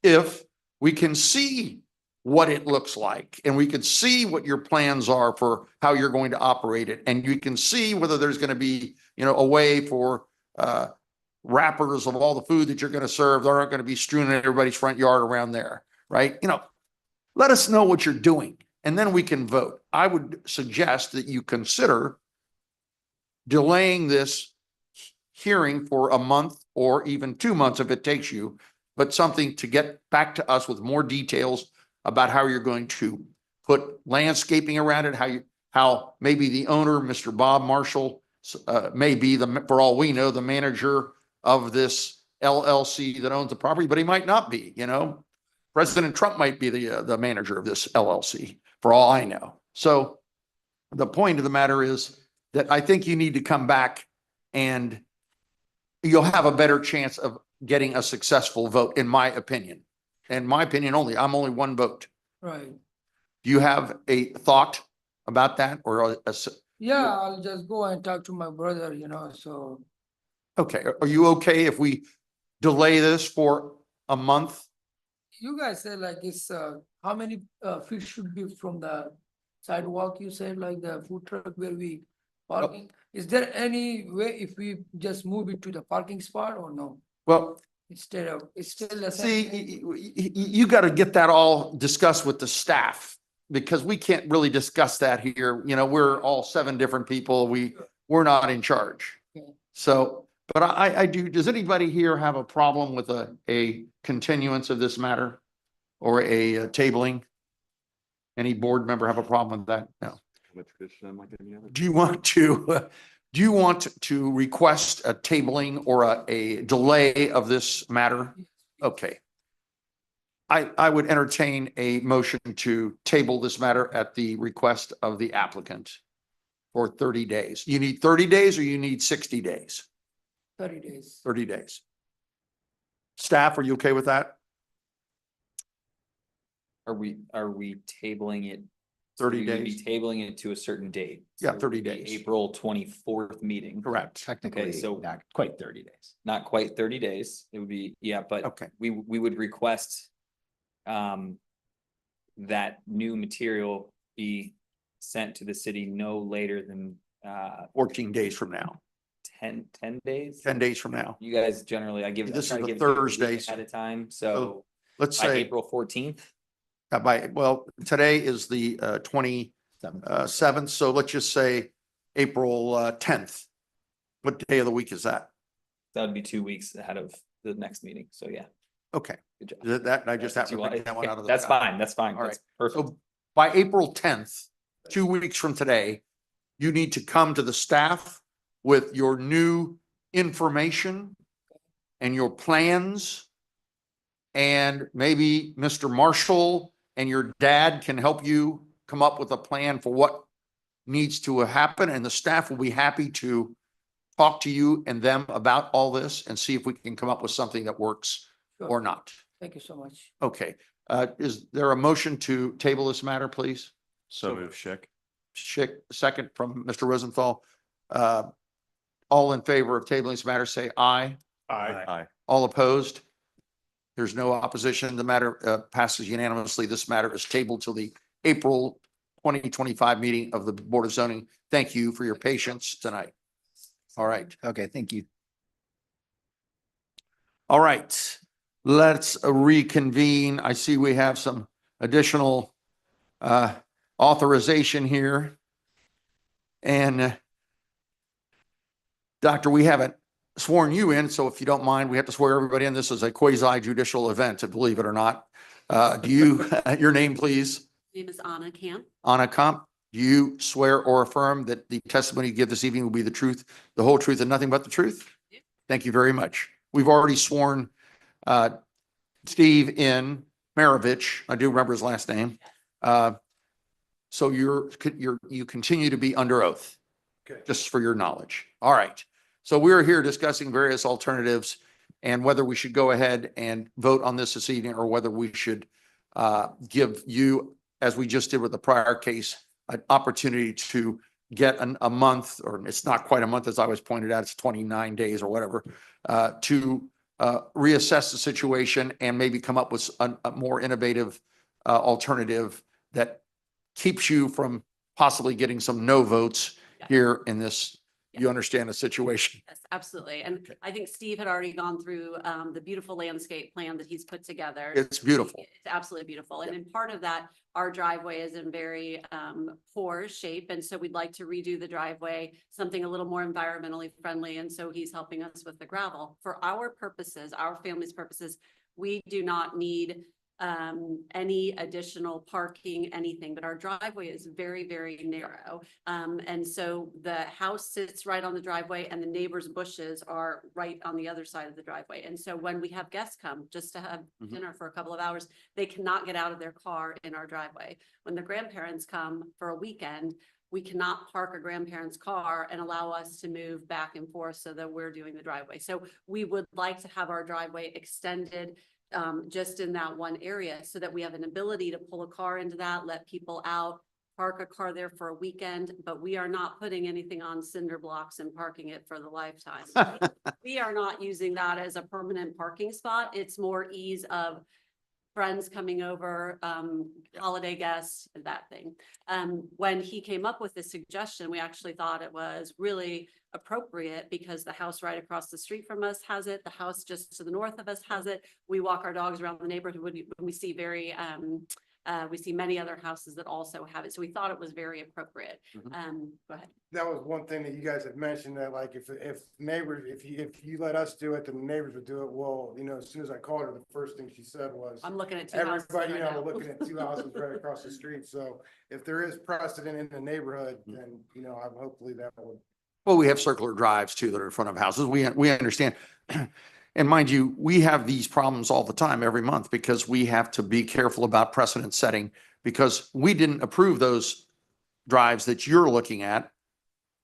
if we can see what it looks like and we can see what your plans are for how you're going to operate it. And you can see whether there's going to be, a way for, wrappers of all the food that you're going to serve that aren't going to be strewn in everybody's front yard around there, right? Let us know what you're doing and then we can vote. I would suggest that you consider delaying this hearing for a month or even 2 months if it takes you, but something to get back to us with more details about how you're going to put landscaping around it, how maybe the owner, Mr. Bob Marshall, may be for all we know, the manager of this LLC that owns the property, but he might not be, President Trump might be the manager of this LLC for all I know. So the point of the matter is that I think you need to come back and you'll have a better chance of getting a successful vote, in my opinion. In my opinion only, I'm only one vote. Right. Do you have a thought about that or Yeah, I'll just go and talk to my brother, so. okay, are you okay if we delay this for a month? You guys say like it's, how many feet should be from the sidewalk, you said, like the food truck where we parking? Is there any way if we just move it to the parking spot or no? Well, It's still the see, same. you got to get that all discussed with the staff because we can't really discuss that here. You know, we're all 7 different people. We're not in charge. So, but I do, does anybody here have a problem with a continuance of this matter or a tabling? Any board member have a problem with that? No. Do you want to, do you want to request a tabling or a delay of this matter? Okay. I would entertain a motion to table this matter at the request of the applicant for 30 days. You need 30 days or you need 60 days? 30 days. 30 days. Staff, are you okay with that? Are we tabling it? 30 We would days? be tabling it to a certain date. Yeah, So it 30 would be days. April 24th meeting. Correct. Technically, so- not quite 30 days. Not quite 30 days. It would be, yeah, but Okay. we would request that new material be sent to the city no later than 14 days from now, 10 days. 10 days from now. You guys generally, I This try is to the give you a week Thursday, ahead of time, so Let's by say April 14th. well, today is the 27th, so let's just say April 10th. What day of the week is that? That would be 2 weeks ahead of the next meeting, so yeah. Okay. Good job. That, I just have That's to what you pick that want. one out of the. That's sky. fine, that's fine. All That's right. perfect. So by April 10th, 2 weeks from today, you need to come to the staff with your new information and your plans. And maybe Mr. Marshall and your dad can help you come up with a plan for what needs to happen. And the staff will be happy to talk to you and them about all this and see if we can come up with something that works or not. Thank you so much. Okay. Is there a motion to table this matter, please? So move, Schick. Schick, second from Mr. Rosenthal. All in favor of tabling this matter, say aye. Aye. All opposed? There's no opposition. The matter passes unanimously. This matter is tabled till the April 2025 meeting of the Board of Zoning. Thank you for your patience tonight. All right. Okay, thank you. All right. Let's reconvene. I see we have some additional authorization here. And Doctor, we haven't sworn you in, so if you don't mind, we have to swear everybody in. This is a quasi judicial event, believe it or not. Do you, your name, please? Name is Anna Camp. Anna Kamp, do you swear or affirm that the testimony you give this evening will be the truth, the whole truth, and nothing but the truth? Yeah. Thank you very much. We've already sworn Steve in Maravich. I do remember his last name. So you continue to be under oath. Okay. Just for your knowledge. All right. So we're here discussing various alternatives and whether we should go ahead and vote on this evening or whether we should give you, as we just did with the prior case, an opportunity to get a month, or it's not quite a month, as I was pointed out, it's 29 days or whatever, to reassess the situation and maybe come up with a more innovative alternative that keeps you from possibly getting some no votes here in this. You understand the situation? Yes, absolutely. And I think Steve had already gone through the beautiful landscape plan that he's put together. It's beautiful. It's absolutely beautiful. And in part of that, our driveway is in very poor shape. And so we'd like to redo the driveway, something a little more environmentally friendly. And so he's helping us with the gravel. For our purposes, our family's purposes, we do not need any additional parking, anything, but our driveway is very, very narrow. And so the house sits right on the driveway and the neighbor's bushes are right on the other side of the driveway. And so when we have guests come just to have dinner for a couple of hours, they cannot get out of their car in our driveway. When the grandparents come for a weekend, we cannot park a grandparent's car and allow us to move back and forth so that we're doing the driveway. So we would like to have our driveway extended just in that one area so that we have an ability to pull a car into that, let people out, park a car there for a weekend, but we are not putting anything on cinder blocks and parking it for the lifetime. We are not using that as a permanent parking spot. It's more ease of friends coming over, holiday guests, that thing. When he came up with this suggestion, we actually thought it was really appropriate because the house right across the street from us has it. The house just to the north of us has it. We walk our dogs around the neighborhood when we see very We see many other houses that also have it, so we thought it was very appropriate. Go ahead. That was one thing that you guys had mentioned, that like if neighbors, if you let us do it, then the neighbors would do it. Well, you know, as soon as I called her, the first thing she said was, I'm looking at two houses everybody, right you know, now. looking at two houses right across the street. So if there is precedent in the neighborhood, then, you know, I'm hopefully that would. Well, we have circular drives too that are in front of houses. We understand. And mind you, we have these problems all the time, every month, because we have to be careful about precedent setting, because we didn't approve those drives that you're looking at,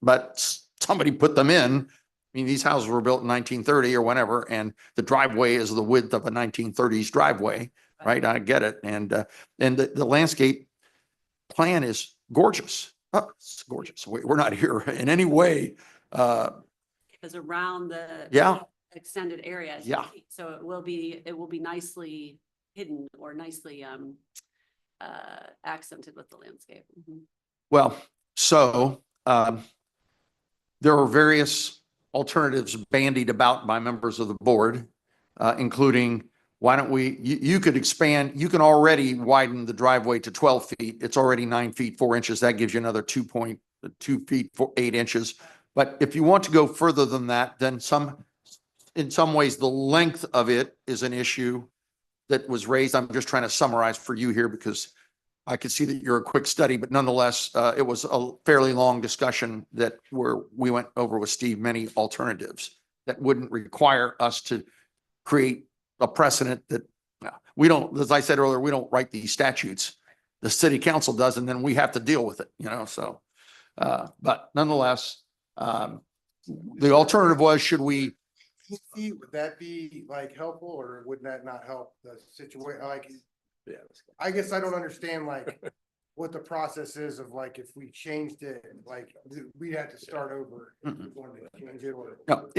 but somebody put them in. I mean, these houses were built in 1930 or whenever, and the driveway is the width of a 1930s driveway, right? I get it. And the landscape plan is gorgeous. Oh, it's gorgeous. We're not here in any way. Is around the Yeah. extended area. as you Yeah. see. So it will be nicely hidden or nicely accented with the landscape. Well, so there are various alternatives bandied about by members of the board, including, why don't you could expand, you can already widen the driveway to 12 feet. It's already 9 feet, 4 inches. That gives you another 2.2 feet, 8 inches. But if you want to go further than that, then in some ways, the length of it is an issue that was raised. I'm just trying to summarize for you here because I could see that you're a quick study, but nonetheless, it was a fairly long discussion that we went over with Steve, many alternatives that wouldn't require us to create a precedent that we don't, as I said earlier, we don't write these statutes. The city council does, and then we have to deal with it, you know, so, but nonetheless, the alternative was, should we? Would that be like helpful, or would that not help the situation? Like, I guess I don't understand like what the process is of like, if we changed it, like we'd have to start over. If we wanted to change it or No,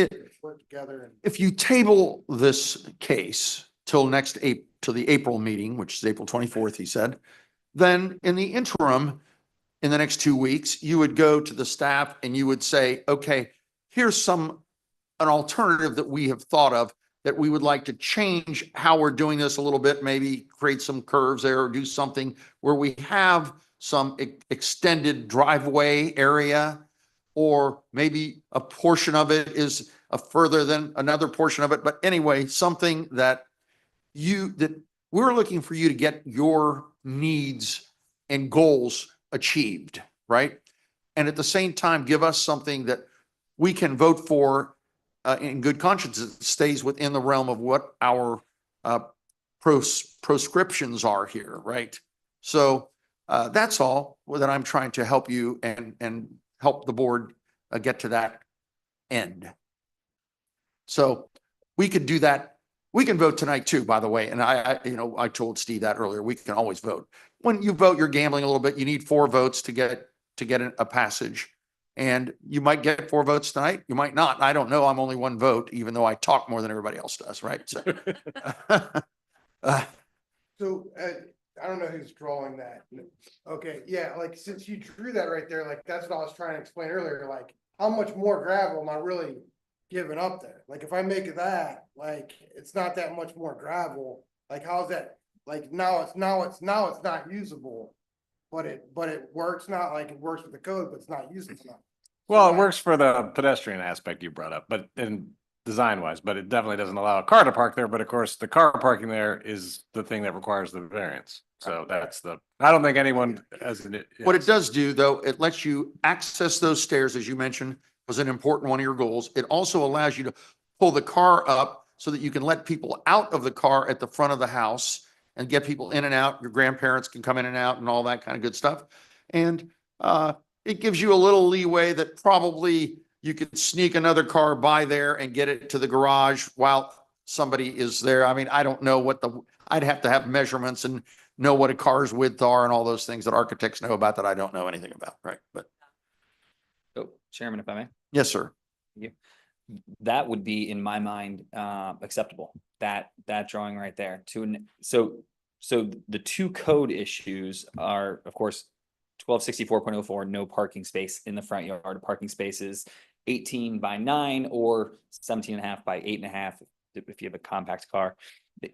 work together. And if you table this case till to the April meeting, which is April 24th, he said, then in the interim, in the next 2 weeks, you would go to the staff and you would say, okay, here's an alternative that we have thought of, that we would like to change how we're doing this a little bit, maybe create some curves there or do something where we have some extended driveway area, or maybe a portion of it is further than another portion of it. But anyway, something that we're looking for you to get your needs and goals achieved, right? And at the same time, give us something that we can vote for in good conscience. It stays within the realm of what our proscriptions are here, right? So that's all that I'm trying to help you and help the board get to that end. So we could do that. We can vote tonight too, by the way. And I told Steve that earlier. We can always vote. When you vote, you're gambling a little bit. You need 4 votes to get a passage. And you might get 4 votes tonight. You might not. I don't know. I'm only 1 vote, even though I talk more than everybody else does, right? So, I don't know who's drawing that. Okay, yeah, like since you drew that right there, like that's what I was trying to explain earlier, like how much more gravel am I really giving up there? Like if I make it that, like it's not that much more gravel. Like how's that? Like now it's not usable, but it works, not like it works with the code, but it's not usable. Well, it works for the pedestrian aspect you brought up, but design wise, but it definitely doesn't allow a car to park there. But of course, the car parking there is the thing that requires the variance. So I don't think anyone has what it does do, though, it lets you access those stairs, as you mentioned, was an important one of your goals. It also allows you to pull the car up so that you can let people out of the car at the front of the house and get people in and out. Your grandparents can come in and out and all that kind of good stuff. And it gives you a little leeway that probably you could sneak another car by there and get it to the garage while somebody is there. I mean, I don't know I'd have to have measurements and know what a car's width are and all those things that architects know about that I don't know anything about, right? But Chairman, if I may. yes, sir. That would be, in my mind, acceptable. That drawing right there. So the 2 code issues are, of course, 1264.04, no parking space in the front yard. Parking spaces 18 by 9 or 17.5 by 8.5 if you have a compact car.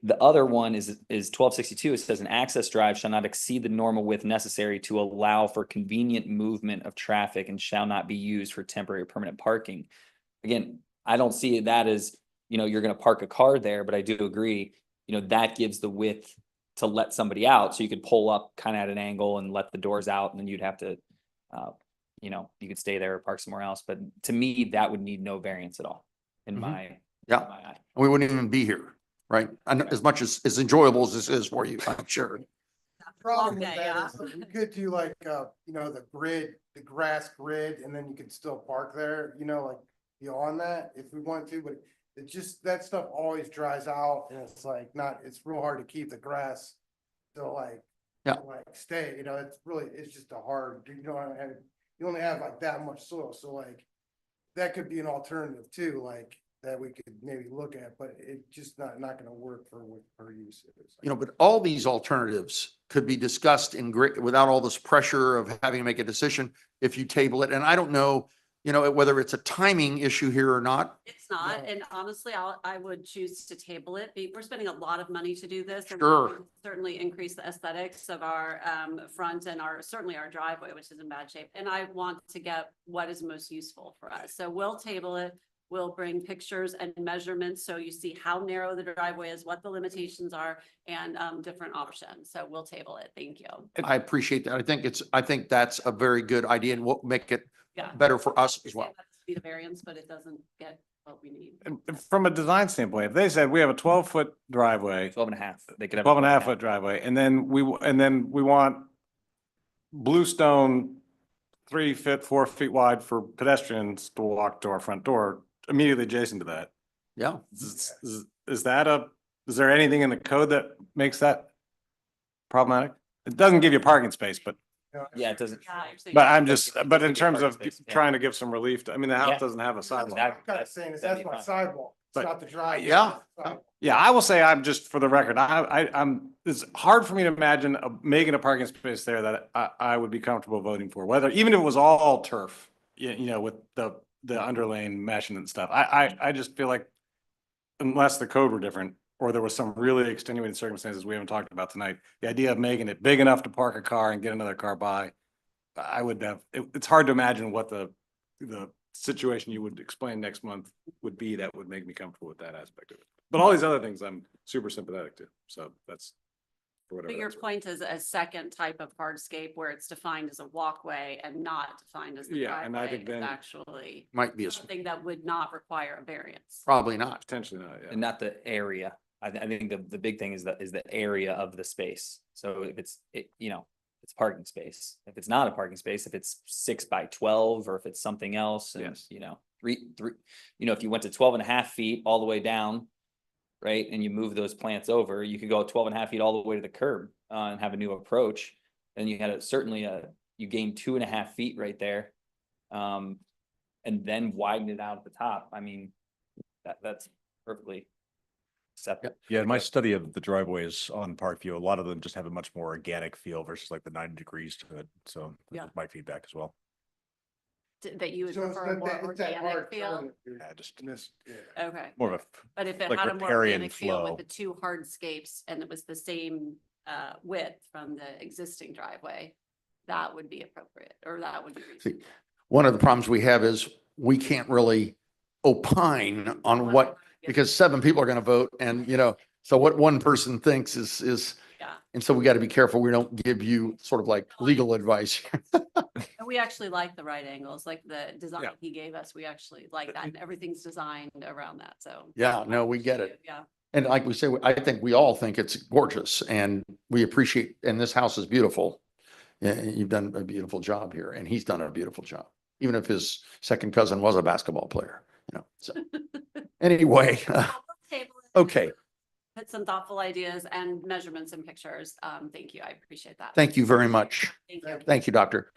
The other one is 1262. It says an access drive shall not exceed the normal width necessary to allow for convenient movement of traffic and shall not be used for temporary or permanent parking. Again, I don't see that as, you're gonna park a car there, but I do agree, that gives the width to let somebody out. So you could pull up kind of at an angle and let the doors out, and then you'd have to, you could stay there or park somewhere else. But to me, that would need no variance at all in my Yeah. my eye. We wouldn't even be here, right? And as much as enjoyable as this is for you, I'm sure. Problem with Okay, that is we could do like, the grid, the grass grid, and then you could still park there, like beyond that if we want to, but it just, that stuff always dries out and it's like it's real hard to keep the grass to Yeah. stay, it's just a hard, you only have like that much soil, so that could be an alternative too, that we could maybe look at, but it just not gonna work for what our use is. But all these alternatives could be discussed in great, without all this pressure of having to make a decision if you table it. And I don't know, whether it's a timing issue here or not. It's not, and honestly, I would choose to table it. We're spending a lot of money to do this. and Sure. we certainly increase the aesthetics of our front and certainly our driveway, which is in bad shape. And I want to get what is most useful for us. So we'll table it. We'll bring pictures and measurements, so you see how narrow the driveway is, what the limitations are, and different options. So we'll table it. Thank you. I appreciate that. I think that's a very good idea and will make it Yeah. better for us as well. Be the variance, but it doesn't get what we need. And from a design standpoint, if they said we have a 12-foot driveway, 12 and a half. They could have 12 and a half foot driveway, and then we want bluestone 3 feet, 4 feet wide for pedestrians to walk to our front door immediately adjacent to that. Yeah. Is there anything in the code that makes that problematic? It doesn't give you a parking space, but Yeah, it doesn't. but in terms of trying to give some relief, the Yeah. house doesn't have a sidewalk. I'm kind of saying is that'd that's be my fine. sidewalk, it's But- not the driveway. Yeah. Yeah, I will say, I'm just for the record, it's hard for me to imagine making a parking space there that I would be comfortable voting for, even if it was all turf, with the underlaying mesh and stuff. I just feel like unless the code were different, or there was some really extenuating circumstances we haven't talked about tonight, the idea of making it big enough to park a car and get another car by, it's hard to imagine what the situation you would explain next month would be that would make me comfortable with that aspect of it. But all these other things I'm super sympathetic to, so that's for whatever. But your that's worth. point is a second type of hardscape where it's defined as a walkway and not defined as the Yeah, and I driveway think is then- actually Might be something that would not require a variance. probably not. Potentially not, yeah. And not the area. I think the big thing is the area of the space. So if it's it's parking space. If it's not a parking space, if it's 6 by 12, or if it's something else, and Yes. three, if you went to 12 and a half feet all the way down, right, and you move those plants over, you could go 12 and a half feet all the way to the curb and have a new approach. And you had you gain 2.5 feet right there, and then widen it out at the top. I mean, that's perfectly acceptable. Yeah, in my study of the driveways on Parkview, a lot of them just have a much more organic feel versus like the 90 degrees to it. So Yeah. that's my feedback as well. That you would So it's prefer a more it's that organic hard feel? turn that Yeah, just Okay. more of But if it like had a more riparian organic feel flow. with the two hardscapes and it was the same width from the existing driveway, that would be appropriate, or that would be reasonable. See, one of the problems we have is we can't really opine on what, because 7 people are going to vote and, so what one person thinks is, Yeah. and so we got to be careful. We don't give you sort of like legal advice. And we actually like the right angles, like the design he gave us. We actually like that, and everything's designed around that, so. Yeah, no, we get it. Yeah. And like we say, I think we all think it's gorgeous and we appreciate, and this house is beautiful. You've done a beautiful job here and he's done a beautiful job, even if his second cousin was a basketball player, so. Anyway, okay, Put some thoughtful ideas and measurements and pictures. Thank you. I appreciate that. thank you very much. Thank you. Thank you, Doctor.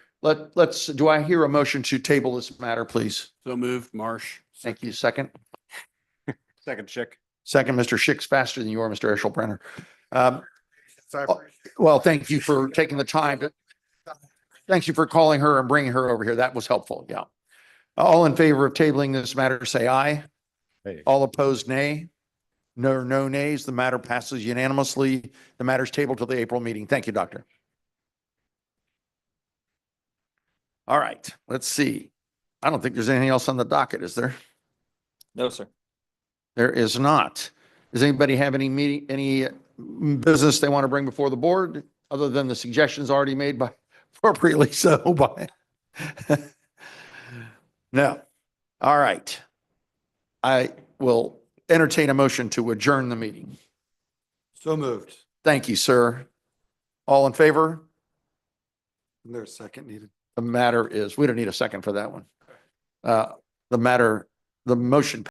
Do I hear a motion to table this matter, please? So moved, Marsh. Thank you. Second. Second chick. Second, Mr. Schick's faster than you are, Mr. Eschelbrenner. So I Oh, appreciate Well, thank you for taking the time. Thank you for calling her and bringing her over here. That was helpful. Yeah. All in favor of tabling this matter, say aye. Hey. All opposed, nay. No nays. The matter passes unanimously. The matter is tabled till the April meeting. Thank you, Doctor. All right, let's see. I don't think there's anything else on the docket, is there? No, sir. There is not. Does anybody have any business they want to bring before the board, other than the suggestions already made by appropriately so by? No. All right. I will entertain a motion to adjourn the meeting. So moved. Thank you, sir. All in favor? Isn't there a second needed? The matter is, we don't need a second for that one. The motion